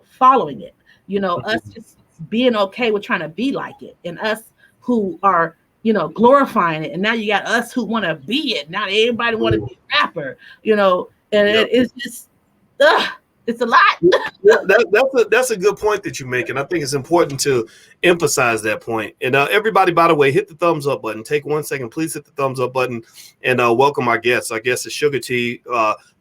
following it, you know, us just being okay with trying to be like it, and us who are, you know, glorifying it. And now you got us who want to be it. Now everybody want to be a rapper, you know, and it's just, it's a lot. That's a good point that you make. And I think it's important to emphasize that point. And everybody, by the way, hit the thumbs up button. Take 1 second, please hit the thumbs up button, and welcome our guest. Our guest is Suga-T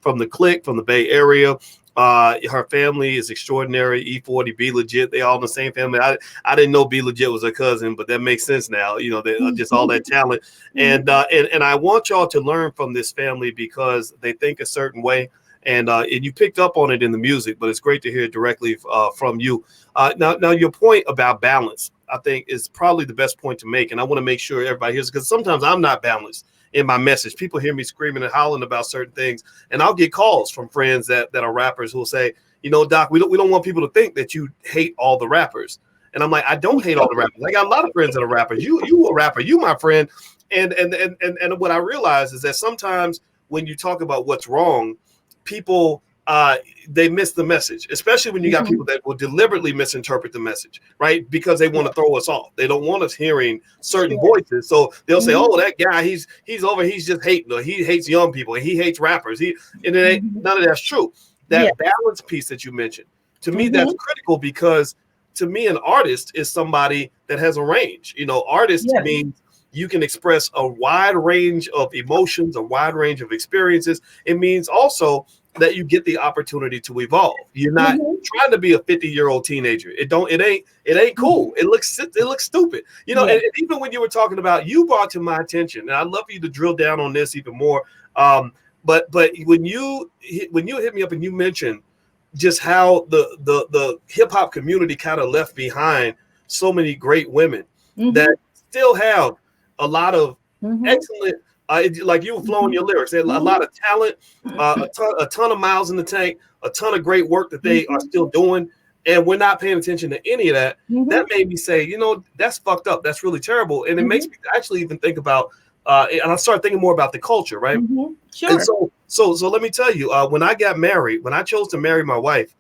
from the Click, from the Bay Area. Her family is extraordinary. E-40, Be Legit, they all in the same family. I didn't know Be Legit was her cousin, but that makes sense now. You know, they just all that talent. And I want y'all to learn from this family, because they think a certain way. And you picked up on it in the music, but it's great to hear it directly from you. Now your point about balance, I think, is probably the best point to make. And I want to make sure everybody hears it, because sometimes I'm not balanced in my message. People hear me screaming and howling about certain things, and I'll get calls from friends that are rappers who will say, you know, Doc, we don't want people to think that you hate all the rappers. And I'm like, I don't hate all the rappers. I got a lot of friends that are rappers. You a rapper, you my friend. And what I realize is that sometimes when you talk about what's wrong, people they miss the message, especially when you got people that will deliberately misinterpret the message, right? Because they want to throw us off. They don't want us hearing certain voices. So they'll say, oh, that guy, he's just hating, or he hates young people, and he hates rappers. None of that's true. That balance piece that you mentioned, to me, that's critical, because to me, an artist is somebody that has a range. You know, artist means you can express a wide range of emotions, a wide range of experiences. It means also that you get the opportunity to evolve. You're not trying to be a 50-year-old teenager. It ain't cool. It looks stupid. You know, and even when you were talking about, you brought to my attention, and I'd love for you to drill down on this even more. But when you hit me up and you mentioned just how the hip hop community kind of left behind so many great women that still have a lot of excellent Like you were flowing your lyrics. They had a lot of talent, a ton of miles in the tank, a ton of great work that they are still doing, and we're not paying attention to any of that. That made me say, that's fucked up. That's really terrible, and it makes me actually even think about. And I started thinking more about the culture, right? Sure. And so let me tell you, when I got married, when I chose to marry my wife,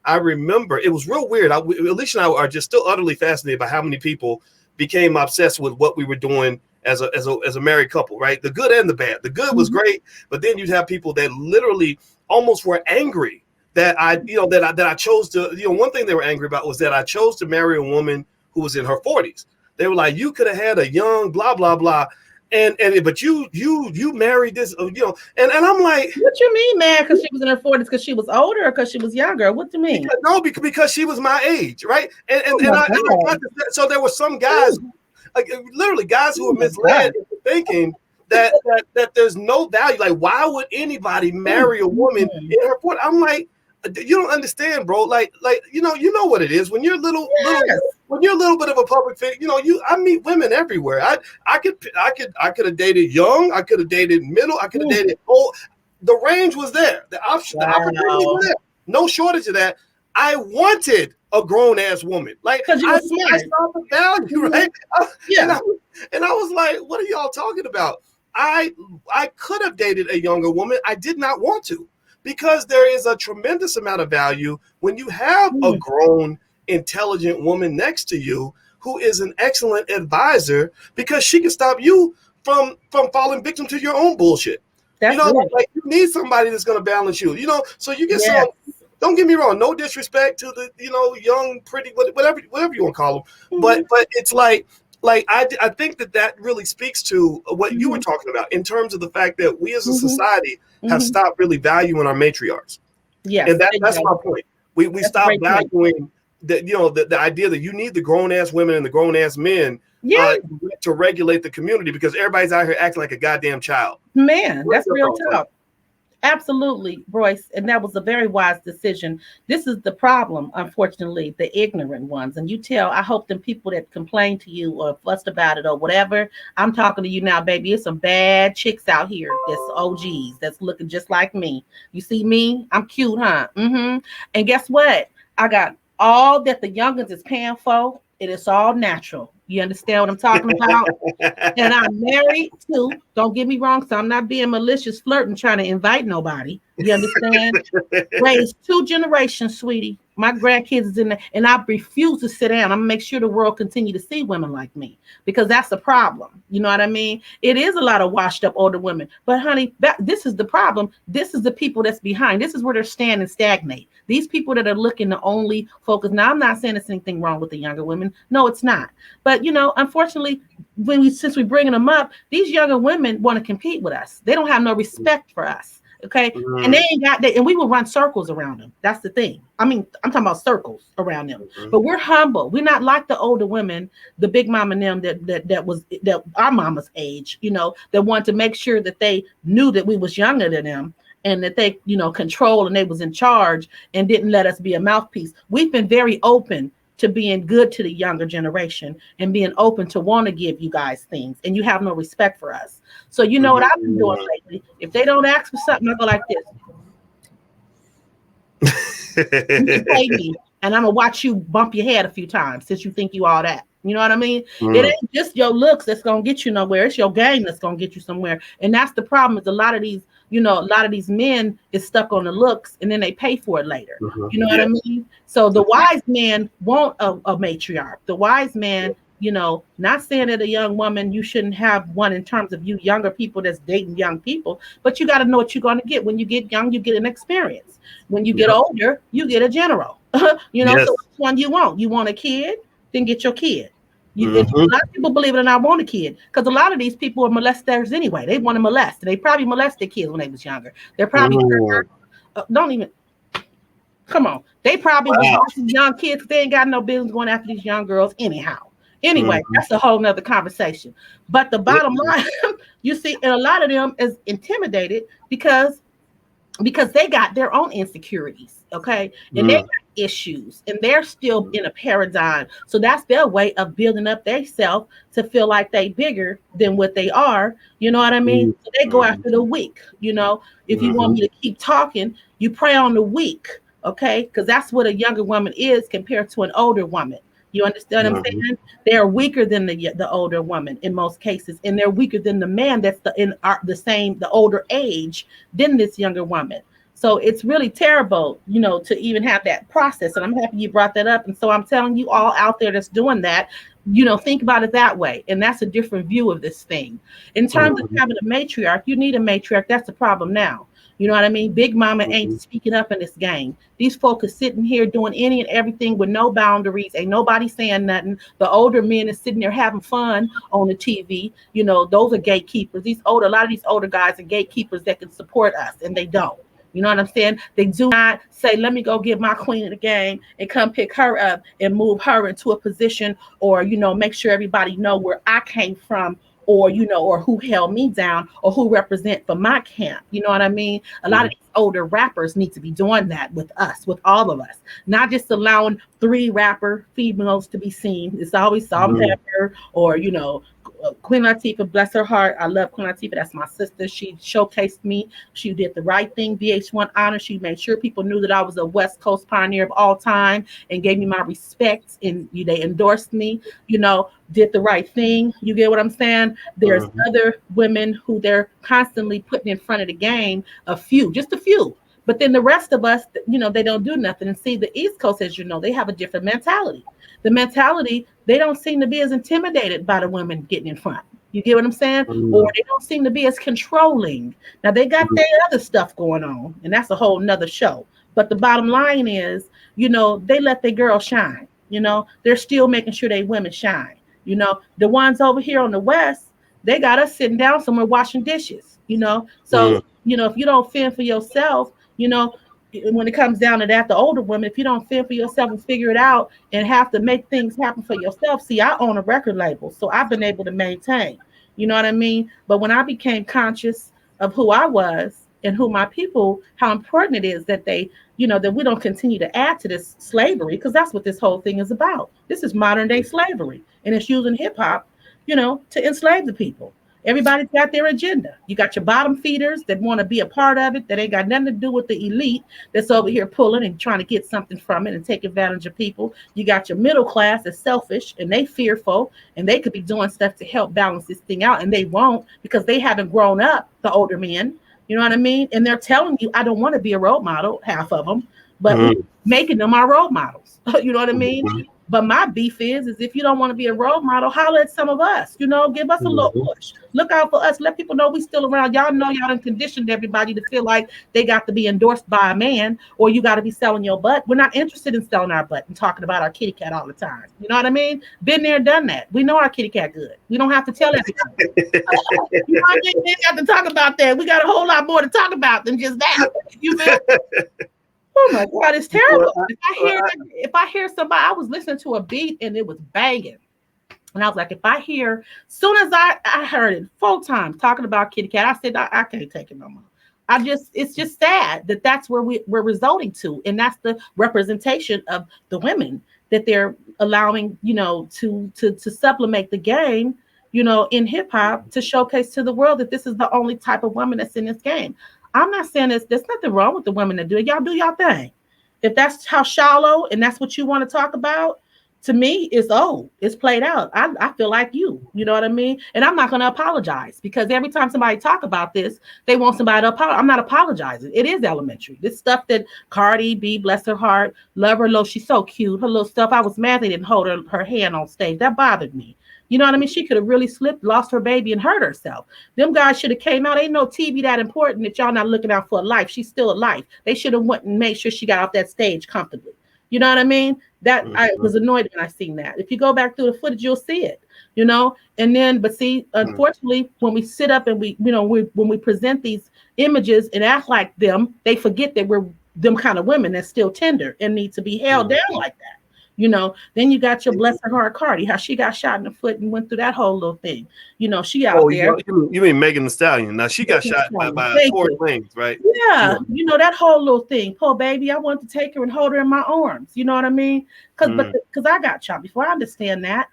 I remember it was real weird. Alicia and I are just still utterly fascinated by how many people became obsessed with what we were doing as a married couple, right? The good and the bad. The good was great, but then you'd have people that literally almost were angry that I chose to, one thing they were angry about was that I chose to marry a woman who was in her 40s. They were like, you could have had a young blah, blah, blah. But you married this, and I'm like, what you mean, man? Because she was in her 40s, because she was older, or because she was younger? What do you mean? Because she was my age, right? So there were some guys, like literally guys who were misled into thinking that there's no value. Like, why would anybody marry a woman in her 40s? I'm like, you don't understand, bro. Like you know what it is when you're little when you're a little bit of a public figure. I meet women everywhere. I could have dated young. I could have dated middle. I could have dated old. The range was there. The opportunity was there. No shortage of that. I wanted a grown ass woman. Like I saw the value, right? And I was like, what are y'all talking about? I could have dated a younger woman. I did not want to. Because there is a tremendous amount of value when you have a grown, intelligent woman next to you who is an excellent advisor, because she can stop you from falling victim to your own bullshit. Like you need somebody that's going to balance you. So you get some. Don't get me wrong. No disrespect to the young, pretty, whatever you want to call them. But it's like I think that really speaks to what you were talking about in terms of the fact that we as a society have stopped really valuing our matriarchs. Yeah, and that's my point. We stopped valuing the idea that you need the grown ass women and the grown ass men to regulate the community, because everybody's out here acting like a goddamn child. Man, that's real tough. Absolutely, Boyce, and that was a very wise decision. This is the problem, unfortunately, the ignorant ones. And I hope them people that complain to you or fussed about it or whatever, I'm talking to you now, baby. It's some bad chicks out here that's OGs, that's looking just like me. You see me? I'm cute, huh? And guess what? I got all that the youngins is paying for. It is all natural. You understand what I'm talking about? And I'm married too. Don't get me wrong. So I'm not being malicious, flirting, trying to invite nobody. You understand? Raised 2 generations, sweetie. My grandkids is in there, and I refuse to sit down. I'm gonna make sure the world continue to see women like me, because that's a problem. You know what I mean? It is a lot of washed up older women, but honey, this is the problem. This is the people that's behind. This is where they're standing stagnate. These people that are looking to only focus. Now, I'm not saying there's anything wrong with the younger women. No, it's not. But unfortunately, since we're bringing them up, these younger women want to compete with us. They don't have no respect for us. Okay. And they ain't got that. And we will run circles around them. That's the thing. I mean, I'm talking about circles around them, but we're humble. We're not like the older women, the big mama and them that our mama's age, that wanted to make sure that they knew that we was younger than them, and that they, control, and they was in charge and didn't let us be a mouthpiece. We've been very open to being good to the younger generation and being open to want to give you guys things, and you have no respect for us. So you know what I've been doing lately? If they don't ask for something, I go like this. You pay me, and I'm gonna watch you bump your head a few times since you think you all that. You know what I mean? It ain't just your looks that's gonna get you nowhere. It's your game that's gonna get you somewhere. And that's the problem, is a lot of these men is stuck on the looks, and then they pay for it later. You know what I mean? So the wise man want a matriarch. The wise man, not saying that a young woman, you shouldn't have one in terms of you younger people that's dating young people, but you got to know what you're going to get. When you get young, you get an experience. When you get older, you get a general. So which one you want? You want a kid? Then get your kid. A lot of people, believe it or not, want a kid, because a lot of these people are molesters anyway. They want to molest. They probably molested kids when they was younger. They're probably don't even come on. They probably was watching young kids. They ain't got no business going after these young girls anyhow. Anyway, that's a whole nother conversation. But the bottom line, you see, and a lot of them is intimidated because they got their own insecurities, okay? And they got issues, and they're still in a paradigm. So that's their way of building up their self to feel like they bigger than what they are. You know what I mean? So they go after the weak. You know, if you want me to keep talking, you prey on the weak, okay? Because that's what a younger woman is compared to an older woman. You understand what I'm saying? They're weaker than the older woman in most cases, and they're weaker than the man that's the older age than this younger woman. So it's really terrible, you know, to even have that process. And I'm happy you brought that up. And so I'm telling you all out there that's doing that, you know, think about it that way. And that's a different view of this thing. In terms of having a matriarch, you need a matriarch. That's the problem now. You know what I mean? Big Mama ain't speaking up in this game. These folks are sitting here doing any and everything with no boundaries. Ain't nobody saying nothing. The older men is sitting there having fun on the TV. You know, those are gatekeepers. A lot of these older guys are gatekeepers that can support us, and they don't. You know what I'm saying? They do not say, let me go get my queen of the game and come pick her up and move her into a position, or, you know, make sure everybody know where I came from, or, you know, or who held me down, or who represent for my camp. You know what I mean? A lot of these older rappers need to be doing that with us, with all of us, not just allowing 3 rapper females to be seen. It's always Salt and Pepper, or, you know, Queen Latifah, bless her heart. I love Queen Latifah. That's my sister. She showcased me. She did the right thing. VH1 honor. She made sure people knew that I was a West Coast pioneer of all time and gave me my respect. And they endorsed me, you know, did the right thing. You get what I'm saying? There's other women who they're constantly putting in front of the game, just a few. But then the rest of us, you know, they don't do nothing. And see, the East Coast, as you know, they have a different mentality. The mentality, they don't seem to be as intimidated by the women getting in front. You get what I'm saying? Or they don't seem to be as controlling. Now, they got their other stuff going on, and that's a whole nother show. But the bottom line is, you know, they let their girls shine. You know, they're still making sure they women shine. You know, the ones over here on the West, they got us sitting down somewhere washing dishes, you know? So, you know, if you don't fend for yourself, you know, when it comes down to that, the older women, if you don't fend for yourself and figure it out and have to make things happen for yourself. See, I own a record label, so I've been able to maintain, you know what I mean? But when I became conscious of who I was and who my people, how important it is that they, you know, that we don't continue to add to this slavery, because that's what this whole thing is about. This is modern day slavery, and it's using hip hop, you know, to enslave the people. Everybody's got their agenda. You got your bottom feeders that want to be a part of it, that ain't got nothing to do with the elite that's over here pulling and trying to get something from it and take advantage of people. You got your middle class that's selfish and they fearful, and they could be doing stuff to help balance this thing out, and they won't because they haven't grown up, the older men. You know what I mean? And they're telling you, I don't want to be a role model, half of them, but making them our role models. You know what I mean? But my beef is if you don't want to be a role model, holler at some of us, you know, give us a little push. Look out for us. Let people know we still around. Y'all know y'all done conditioned everybody to feel like they got to be endorsed by a man, or you got to be selling your butt. We're not interested in selling our butt and talking about our kitty cat all the time. You know what I mean? Been there, done that. We know our kitty cat good. We don't have to tell everybody. You know, we ain't got to talk about that. We got a whole lot more to talk about than just that. You feel? Oh my God, it's terrible. If I hear somebody, I was listening to a beat and it was banging. And I was like, soon as I heard it 4 times talking about kitty cat, I said, I can't take it no more. It's just sad that that's where we're resulting to. And that's the representation of the women that they're allowing, you know, to supplement the game, you know, in hip hop, to showcase to the world that this is the only type of woman that's in this game. I'm not saying there's nothing wrong with the women that do it. Y'all do y'all thing. If that's how shallow and that's what you want to talk about, to me, it's old. It's played out. I feel like you know what I mean? And I'm not going to apologize, because every time somebody talk about this, they want somebody to apologize. I'm not apologizing. It is elementary. This stuff that Cardi B, bless her heart, love her little, she's so cute. Her little stuff, I was mad they didn't hold her hand on stage. That bothered me. You know what I mean? She could have really slipped, lost her baby, and hurt herself. Them guys should have came out. Ain't no TV that important that y'all not looking out for a life. She's still alive. They should have went and made sure she got off that stage comfortably. You know what I mean? That I was annoyed when I seen that. If you go back through the footage, you'll see it. You know, and then, but see, unfortunately, when we sit up and when we present these images and act like them, they forget that we're them kind of women that's still tender and need to be held down like that. Then you got your bless her heart Cardi, how she got shot in the foot and went through that whole little thing. She out Oh, there. you mean Megan Thee Stallion? Now she got shot by Thank Tory you. Lanez, right? Yeah, Yeah. that whole little thing. Poor baby, I want to take her and hold her in my arms. You know what I mean? Because I got shot before. I understand that,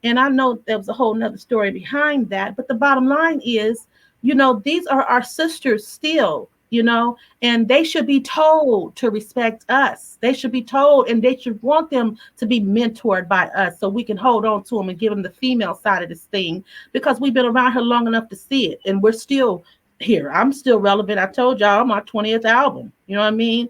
and I know there was a whole nother story behind that. But the bottom line is, these are our sisters still, and they should be told to respect us. They should be told, and they should want them to be mentored by us so we can hold on to them and give them the female side of this thing, because we've been around here long enough to see it, and we're still here. I'm still relevant. I told y'all my 20th album. You know what I mean?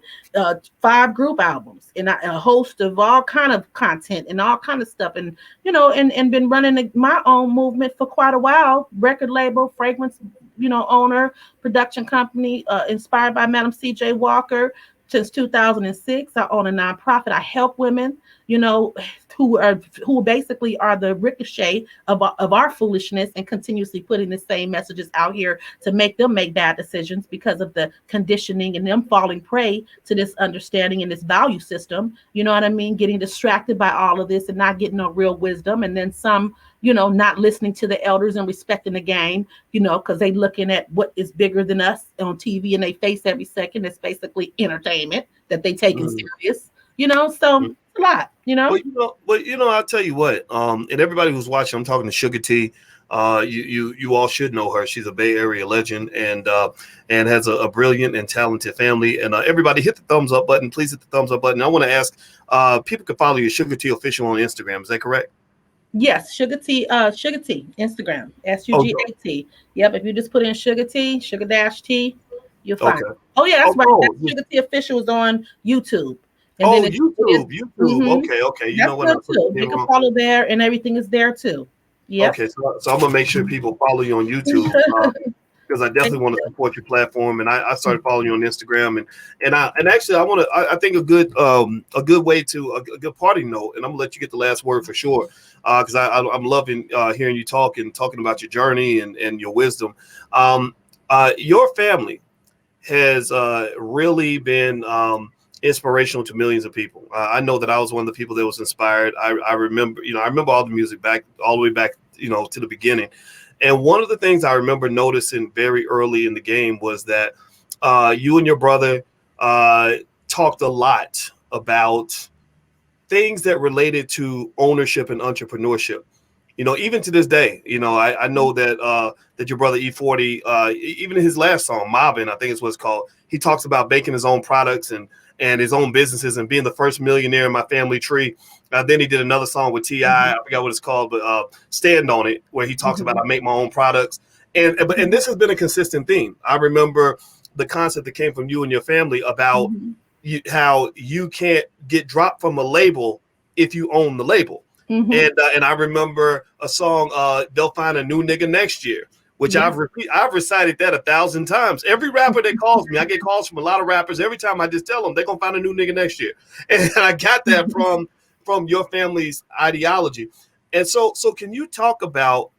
5 group albums and a host of all kind of content and all kind of stuff. And and been running my own movement for quite a while. Record label, fragrance, owner, production company, inspired by Madam C.J. Walker. Since 2006, I own a nonprofit. I help women, who basically are the ricochet of our foolishness, and continuously putting the same messages out here to make them make bad decisions because of the conditioning and them falling prey to this understanding and this value system. You know what I mean? Getting distracted by all of this and not getting no real wisdom. And then some, not listening to the elders and respecting the game, because they looking at what is bigger than us on TV and they face every second. It's basically entertainment that they taking serious, so it's a lot, I'll tell you what, and everybody who's watching, I'm talking to Suga-T. You all should know her. She's a Bay Area legend, and has a brilliant and talented family. And everybody hit the thumbs up button. Please hit the thumbs up button. I want to ask, people can follow you, Suga-T Official on Instagram. Is that correct? Yes, Suga-T, Instagram, Sugat. Yep, if you just put in Suga-T, Sugar-T, you'll find it. Oh yeah, that's right. That's Suga-T Official is on YouTube. And then YouTube. Okay. You know what? Too. You can follow there, and everything is there too. Yeah. Okay, so I'm gonna make sure people follow you on YouTube, because I definitely want to support your platform. And I started following you on Instagram, and actually I think a good way to a good party note, and I'm gonna let you get the last word for sure, because I'm loving hearing you talking about your journey and your wisdom. Your family has really been inspirational to millions of people. I know that I was one of the people that was inspired. I remember all the music all the way back, to the beginning. And one of the things I remember noticing very early in the game was that you and your brother talked a lot about things that related to ownership and entrepreneurship. Even to this day, I know that your brother E-40, even in his last song, Mobbin', I think is what it's called, he talks about making his own products and his own businesses and being the first millionaire in my family tree. Then he did another song with T.I. I forgot what it's called, but Stand On It, where he talks about I make my own products. And this has been a consistent theme. I remember the concept that came from you and your family about how you can't get dropped from a label if you own the label. And I remember a song, They'll Find a New Nigga Next Year, which I've recited that 1,000 times. Every rapper that calls me, I get calls from a lot of rappers. Every time I just tell them they're going to find a new nigga next year. And I got that from your family's ideology. And so can you talk about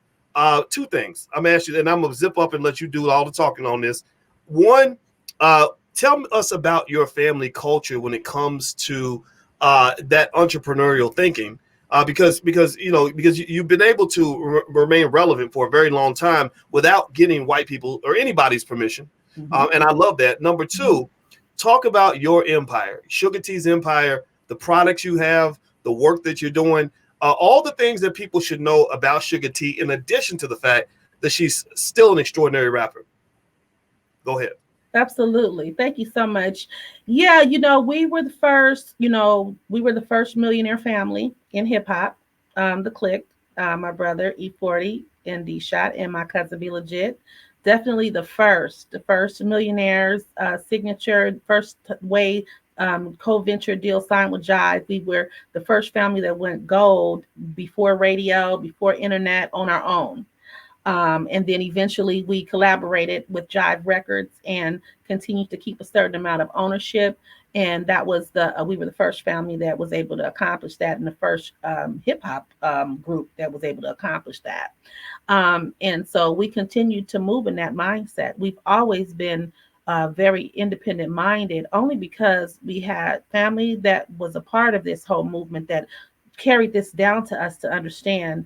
two things? I'm asking you, and I'm going to zip up and let you do all the talking on this. One, tell us about your family culture when it comes to that entrepreneurial thinking. Because you've been able to remain relevant for a very long time without getting white people or anybody's permission. And I love that. Number two, talk about your empire, Suga-T's empire, the products you have, the work that you're doing, all the things that people should know about Suga-T, in addition to the fact that she's still an extraordinary rapper. Go ahead. Absolutely. Thank you so much. Yeah, we were the first, millionaire family in hip hop. The Click, my brother E-40 and D-Shot, and my cousin Be Legit. Definitely the first millionaires, signature, first way co-venture deal signed with Jive. We were the first family that went gold before radio, before internet, on our own. And then eventually we collaborated with Jive Records and continued to keep a certain amount of ownership. And that was we were the first family that was able to accomplish that, and the first hip hop group that was able to accomplish that. And so we continued to move in that mindset. We've always been very independent minded, only because we had family that was a part of this whole movement that carried this down to us to understand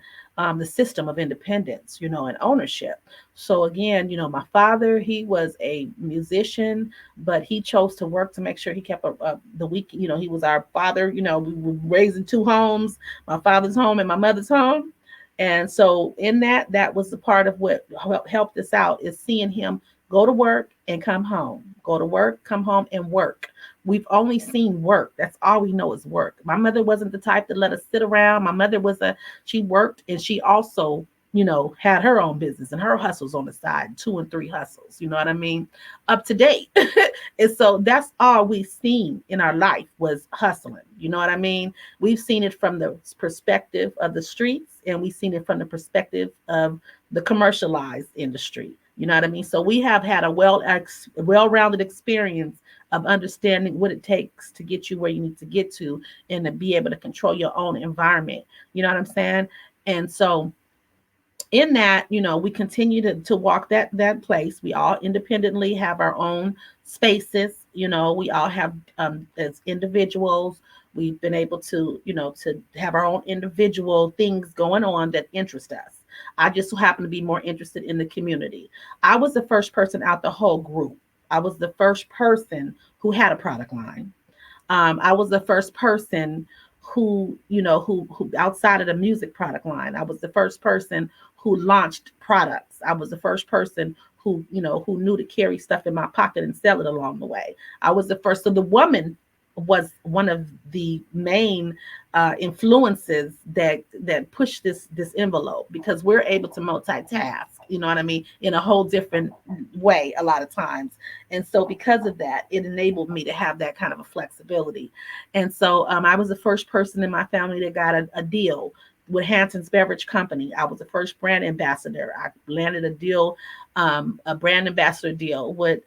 the system of independence, and ownership. So again, my father, he was a musician, but he chose to work to make sure he kept the week. He was our father. We were raising two homes, my father's home and my mother's home. And so in that was the part of what helped us out, is seeing him go to work and come home, go to work, come home and work. We've only seen work. That's all we know is work. My mother wasn't the type to let us sit around. My mother she worked, and she also, had her own business and her hustles on the side, 2 and 3 hustles, you know what I mean? Up to date. And so that's all we've seen in our life was hustling. You know what I mean? We've seen it from the perspective of the streets, and we've seen it from the perspective of the commercialized industry. You know what I mean? So we have had a well-rounded experience of understanding what it takes to get you where you need to get to, and to be able to control your own environment. You know what I'm saying? And so in that, we continue to walk that place. We all independently have our own spaces. We all have, as individuals, we've been able to, to have our own individual things going on that interest us. I just so happen to be more interested in the community. I was the first person out the whole group. I was the first person who had a product line. I was the first person who outside of the music product line, I was the first person who launched products. I was the first person who knew to carry stuff in my pocket and sell it along the way. I was the first. So the woman was one of the main influences that pushed this envelope, because we're able to multitask, you know what I mean, in a whole different way a lot of times. And so because of that, it enabled me to have that kind of a flexibility. And so I was the first person in my family that got a deal with Hanson's Beverage Company. I was the first brand ambassador. I landed a deal, a brand ambassador deal with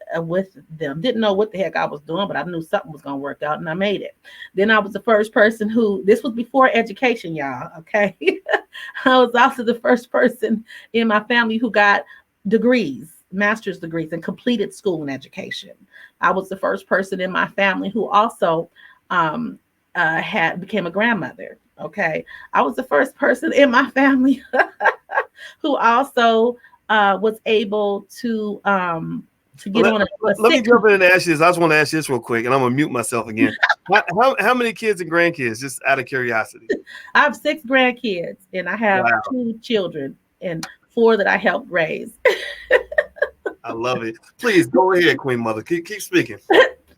them. Didn't know what the heck I was doing, but I knew something was going to work out, and I made it. Then I was the first person this was before education, y'all, okay? I was also the first person in my family who got degrees, master's degrees, and completed school and education. I was the first person in my family who also became a grandmother. Okay, I was the first person in my family who also was able to get on a let me jump in and ask you this. I just want to ask you this real quick, and I'm gonna mute myself again. How many kids and grandkids? Just out of curiosity. I have 6 grandkids, and I have 2 children and 4 that I helped raise. I love it. Please go ahead, Queen Mother. Keep speaking.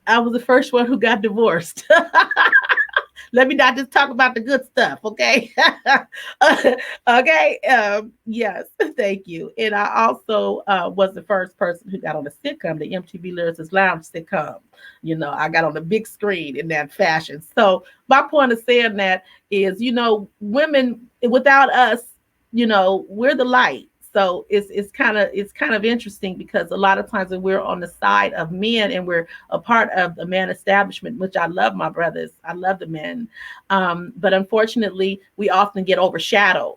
I was the first one who got divorced. Let me not just talk about the good stuff, okay? Okay. Yes, thank you. And I also was the first person who got on the sitcom, the MTV Lyricist Lounge sitcom. I got on the big screen in that fashion. So my point of saying that is, women, without us, we're the light. So it's kind of interesting, because a lot of times when we're on the side of men and we're a part of the man establishment, which I love my brothers, I love the men, but unfortunately we often get overshadowed,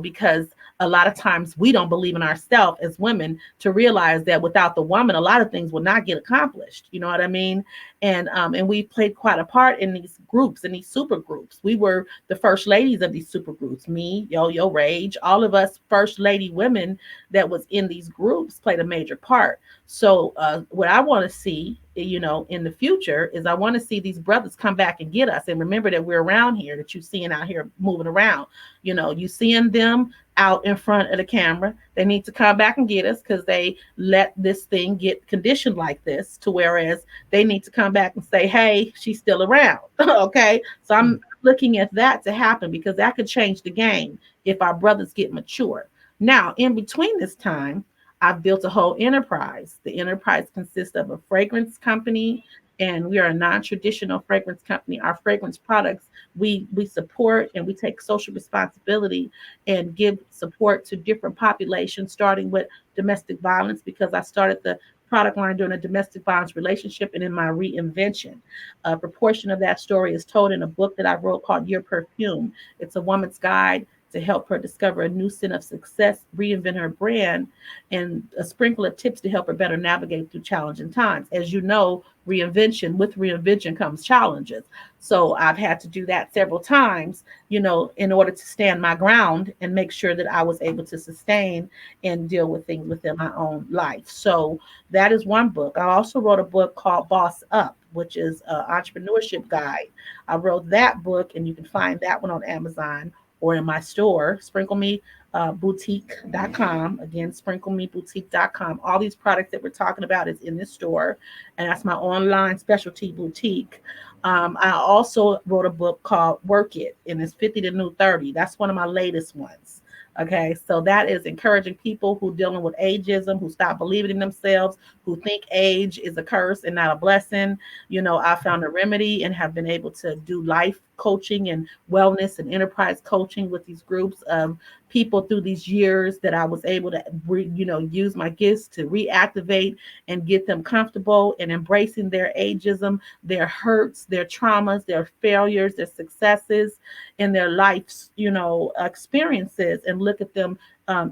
because a lot of times we don't believe in ourselves as women to realize that without the woman, a lot of things will not get accomplished. You know what I mean? And we played quite a part in these groups, in these super groups. We were the first ladies of these super groups. Me, Yo-Yo, Rage, all of us first lady women that was in these groups played a major part. So what I want to see, in the future, is I want to see these brothers come back and get us, and remember that we're around here, that you're seeing out here moving around. You seeing them out in front of the camera. They need to come back and get us, because they let this thing get conditioned like this, to whereas they need to come back and say, hey, she's still around. Okay. So I'm looking at that to happen, because that could change the game if our brothers get mature. Now, in between this time, I've built a whole enterprise. The enterprise consists of a fragrance company, and we are a non-traditional fragrance company. Our fragrance products, we support, and we take social responsibility and give support to different populations, starting with domestic violence, because I started the product line during a domestic violence relationship and in my reinvention. A proportion of that story is told in a book that I wrote called Your Perfume. It's a woman's guide to help her discover a new scent of success, reinvent her brand, and a sprinkle of tips to help her better navigate through challenging times. As you know, with reinvention comes challenges. So I've had to do that several times, in order to stand my ground and make sure that I was able to sustain and deal with things within my own life. So that is one book. I also wrote a book called Boss Up, which is an entrepreneurship guide. I wrote that book, and you can find that one on Amazon or in my store, sprinklemeboutique.com. Again, sprinklemeboutique.com. All these products that we're talking about is in this store, and that's my online specialty boutique. I also wrote a book called Work It, and it's 50 to New 30. That's one of my latest ones. Okay, so that is encouraging people who dealing with ageism, who stop believing in themselves, who think age is a curse and not a blessing. I found a remedy and have been able to do life coaching and wellness and enterprise coaching with these groups of people through these years that I was able to, use my gifts to reactivate and get them comfortable and embracing their ageism, their hurts, their traumas, their failures, their successes, and their life's, experiences, and look at them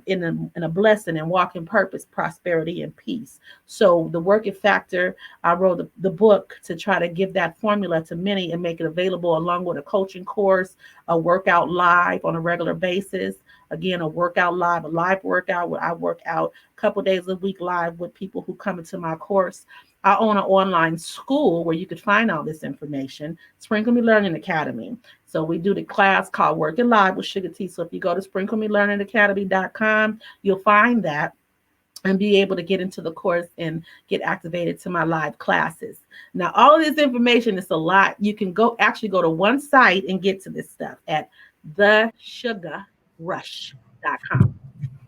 in a blessing and walk in purpose, prosperity, and peace. So the Work It Factor, I wrote the book to try to give that formula to many and make it available along with a coaching course, a workout live on a regular basis. Again, a live workout where I work out a couple days a week live with people who come into my course. I own an online school where you could find all this information, Sprinkle Me Learning Academy. So we do the class called Working Live with Suga-T. So if you go to sprinklemelearningacademy.com, you'll find that and be able to get into the course and get activated to my live classes. Now, all of this information is a lot. You can go to one site and get to this stuff at thesugarrush.com.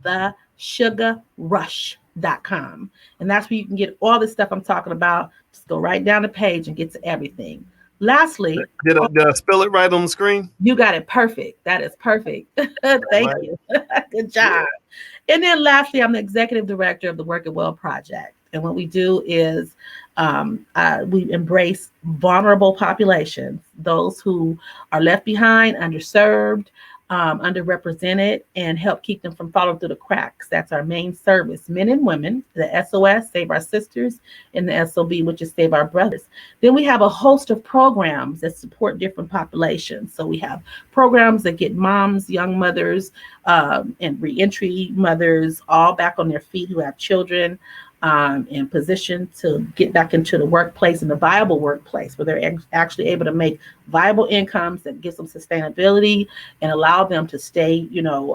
Thesugarrush.com. And that's where you can get all the stuff I'm talking about. Just go right down the page and get to everything. Lastly, did I spell it right on the screen? You got it perfect. That is perfect. Thank you. Good job. And then lastly, I'm the executive director of the Work It Well Project. And what we do is we embrace vulnerable populations, those who are left behind, underserved, underrepresented, and help keep them from falling through the cracks. That's our main service. Men and women, the SOS, Save Our Sisters, and the SOB, which is Save Our Brothers. Then we have a host of programs that support different populations. So we have programs that get moms, young mothers, and reentry mothers all back on their feet who have children, in position to get back into the workplace, in the viable workplace where they're actually able to make viable incomes that gives them sustainability and allow them to stay,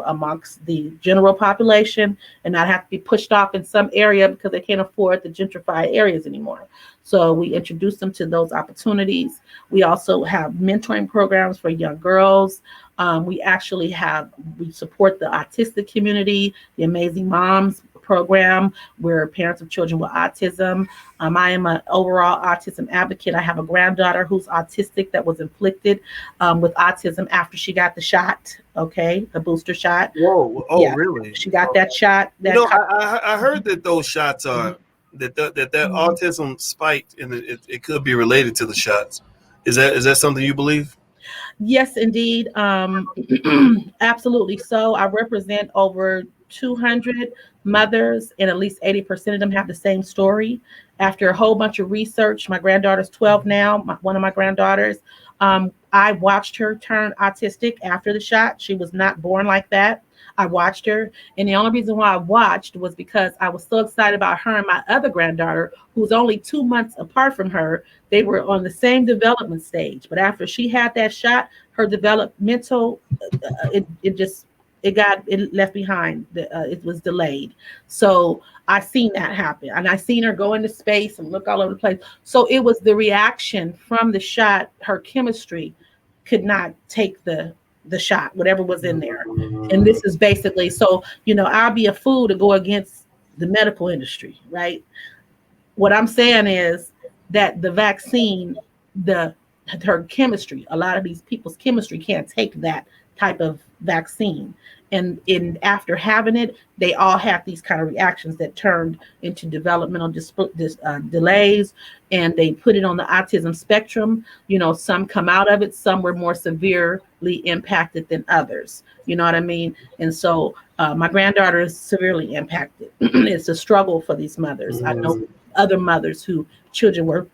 amongst the general population and not have to be pushed off in some area because they can't afford the gentrified areas anymore. So we introduce them to those opportunities. We also have mentoring programs for young girls. We support the autistic community, the Amazing Moms program, where parents of children with autism. I am an overall autism advocate. I have a granddaughter who's autistic that was inflicted with autism after she got the shot, the booster shot. Whoa. Oh, yeah. Really? She got that shot. I heard that those shots are, that autism spiked, and it could be related to the shots. Is that something you believe? Yes, indeed. Absolutely. So I represent over 200 mothers, and at least 80% of them have the same story. After a whole bunch of research, my granddaughter's 12 now, one of my granddaughters, I watched her turn autistic after the shot. She was not born like that. I watched her, and the only reason why I watched was because I was so excited about her and my other granddaughter, who's only 2 months apart from her. They were on the same development stage, but after she had that shot, her developmental, it left behind. It was delayed. So I seen that happen, and I seen her go into space and look all over the place. So it was the reaction from the shot. Her chemistry could not take the shot, whatever was in there. And this is basically, so, I'll be a fool to go against the medical industry, right? What I'm saying is that the vaccine, her chemistry, a lot of these people's chemistry can't take that type of vaccine. and in after having it, they all have these kind of reactions that turned into developmental delays, and they put it on the autism spectrum. Some come out of it, some were more severely impacted than others. You know what I mean? And so my granddaughter is severely impacted. It's a struggle for these mothers. I know other mothers who children were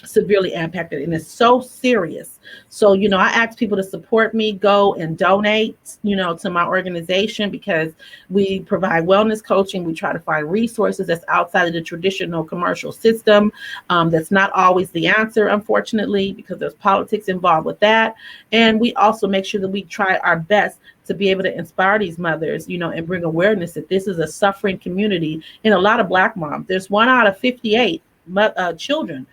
severely impacted, and it's so serious. So I ask people to support me, go and donate to my organization, because we provide wellness coaching. We try to find resources that's outside of the traditional commercial system. That's not always the answer, unfortunately, because there's politics involved with that. And we also make sure that we try our best to be able to inspire these mothers, and bring awareness that this is a suffering community. In a lot of Black moms, there's 1 out of 58 children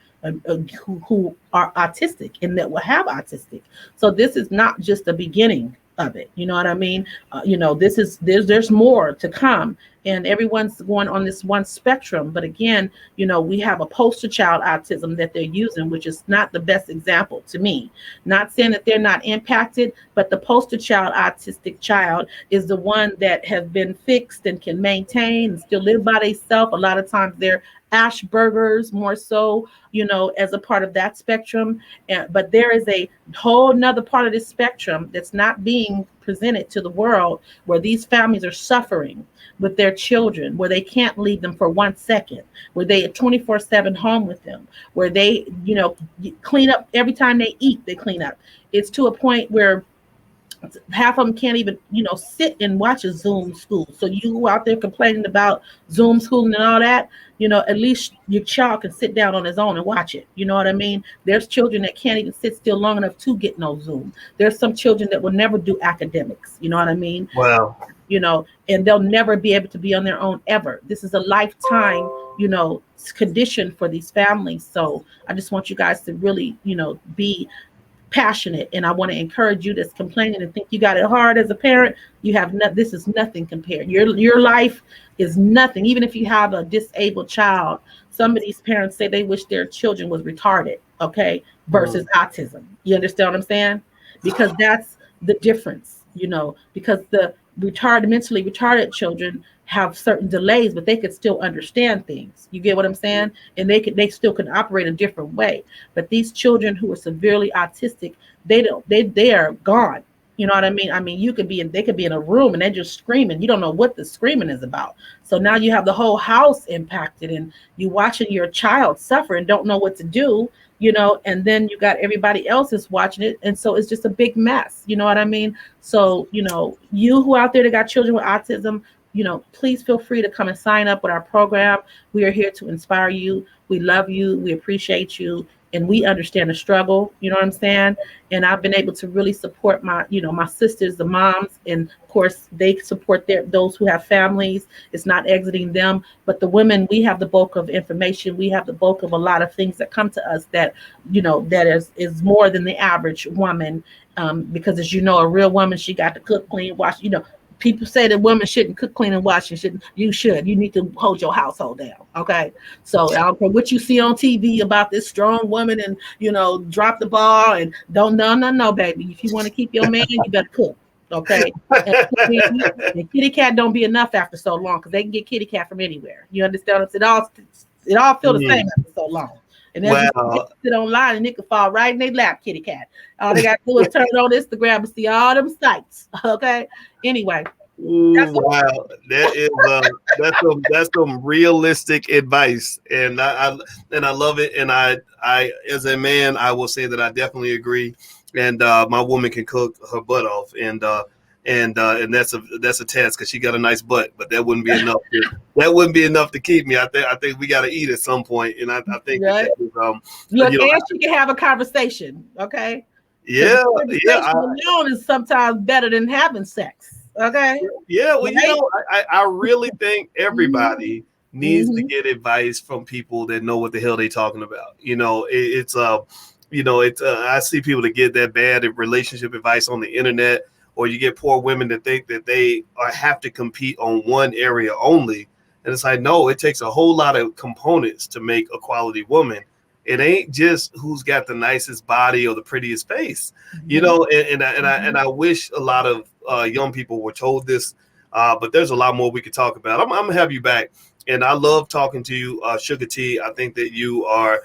who are autistic and that will have autistic. So this is not just the beginning of it. You know what I mean? There's more to come, and everyone's going on this one spectrum. But again, we have a poster child autism that they're using, which is not the best example to me. Not saying that they're not impacted, but the poster child autistic child is the one that has been fixed and can maintain and still live by themselves. A lot of times they're Asperger's more so, as a part of that spectrum. But there is a whole nother part of this spectrum that's not being presented to the world, where these families are suffering with their children, where they can't leave them for 1 second, where they are 24/7 home with them, where they, clean up every time they eat, they clean up. It's to a point where half of them can't even, sit and watch a Zoom school. So you out there complaining about Zoom schooling and all that, at least your child can sit down on his own and watch it. You know what I mean? There's children that can't even sit still long enough to get no Zoom. There's some children that will never do academics. You know what I mean? Wow. And they'll never be able to be on their own ever. This is a lifetime, condition for these families. So I just want you guys to really, be passionate, and I want to encourage you that's complaining and think you got it hard as a parent. You have this is nothing compared. Your life is nothing. Even if you have a disabled child, some of these parents say they wish their children was retarded, okay, versus autism. You understand what I'm saying? Because that's the difference, because the mentally retarded children have certain delays, but they could still understand things. You get what I'm saying? And they still can operate a different way. But these children who are severely autistic, they are gone. You know what I mean? I mean, they could be in a room and they're just screaming. You don't know what the screaming is about. So now you have the whole house impacted, and you watching your child suffer and don't know what to do, and then you got everybody else is watching it. And so it's just a big mess. You know what I mean? So, you who out there that got children with autism, please feel free to come and sign up with our program. We are here to inspire you. We love you. We appreciate you. And we understand the struggle. You know what I'm saying? And I've been able to really support my sisters, the moms, and of course they support those who have families. It's not exiting them, but the women, we have the bulk of information. We have the bulk of a lot of things that come to us that, that is more than the average woman. Because as a real woman, she got to cook, clean, wash, people say that women shouldn't cook, clean, and wash. You should. You need to hold your household down. Okay. So I don't care what you see on TV about this strong woman and, drop the ball and no, baby. If you want to keep your man, you better cook. Okay. And kitty cat don't be enough after so long, because they can get kitty cat from anywhere. You understand what I'm saying? It all feel the same after so long. And then you sit online and it can fall right in their lap, kitty cat. All they got to do is turn it on Instagram and see all them sites. Okay. Anyway. Wow, that's some realistic advice, and I love it. And I as a man, I will say that I definitely agree. And my woman can cook her butt off, and that's a test, because she got a nice butt, but that wouldn't be enough. That wouldn't be enough to keep me. I think we got to eat at some point, and I think right. Look, and she can have a conversation. Okay. Yeah. Alone is sometimes better than having sex. Okay. Yeah. Well, I really think everybody needs to get advice from people that know what the hell they're talking about. I see people that get that bad relationship advice on the internet, or you get poor women that think that they have to compete on one area only. And it's like, no, it takes a whole lot of components to make a quality woman. It ain't just who's got the nicest body or the prettiest face, and I wish a lot of young people were told this, but there's a lot more we could talk about. I'm gonna have you back, and I love talking to you, Suga-T. I think that you are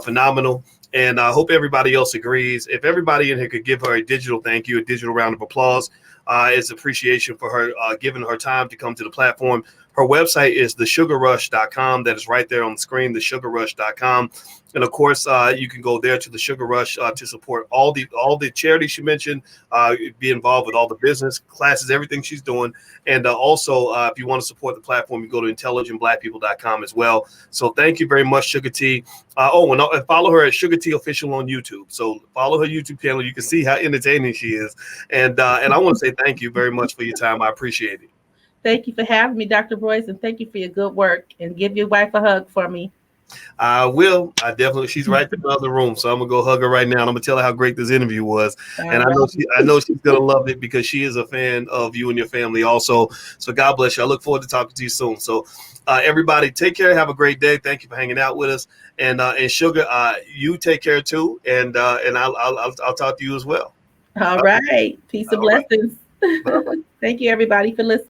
phenomenal, and I hope everybody else agrees. If everybody in here could give her a digital thank you, a digital round of applause, as appreciation for her giving her time to come to the platform. Her website is thesugarrush.com. That is right there on the screen, thesugarrush.com. And of course, you can go there to the Sugar Rush to support all the charities she mentioned, be involved with all the business classes, everything she's doing. And also, if you want to support the platform, you go to intelligentblackpeople.com as well. So thank you very much, Suga-T. And follow her at Suga-T Official on YouTube. So follow her YouTube channel. You can see how entertaining she is. And I want to say thank you very much for your time. I appreciate it. Thank you for having me, Dr. Boyce, and thank you for your good work. And give your wife a hug for me. I will. I definitely. She's right in the other room, so I'm gonna go hug her right now. And I'm gonna tell her how great this interview was. And I know she's gonna love it because she is a fan of you and your family also. So God bless you. I look forward to talking to you soon. So everybody, take care. Have a great day. Thank you for hanging out with us. And Sugar, you take care too. And I'll talk to you as well. All right. Peace and blessings. Right. Thank you, everybody, for listening.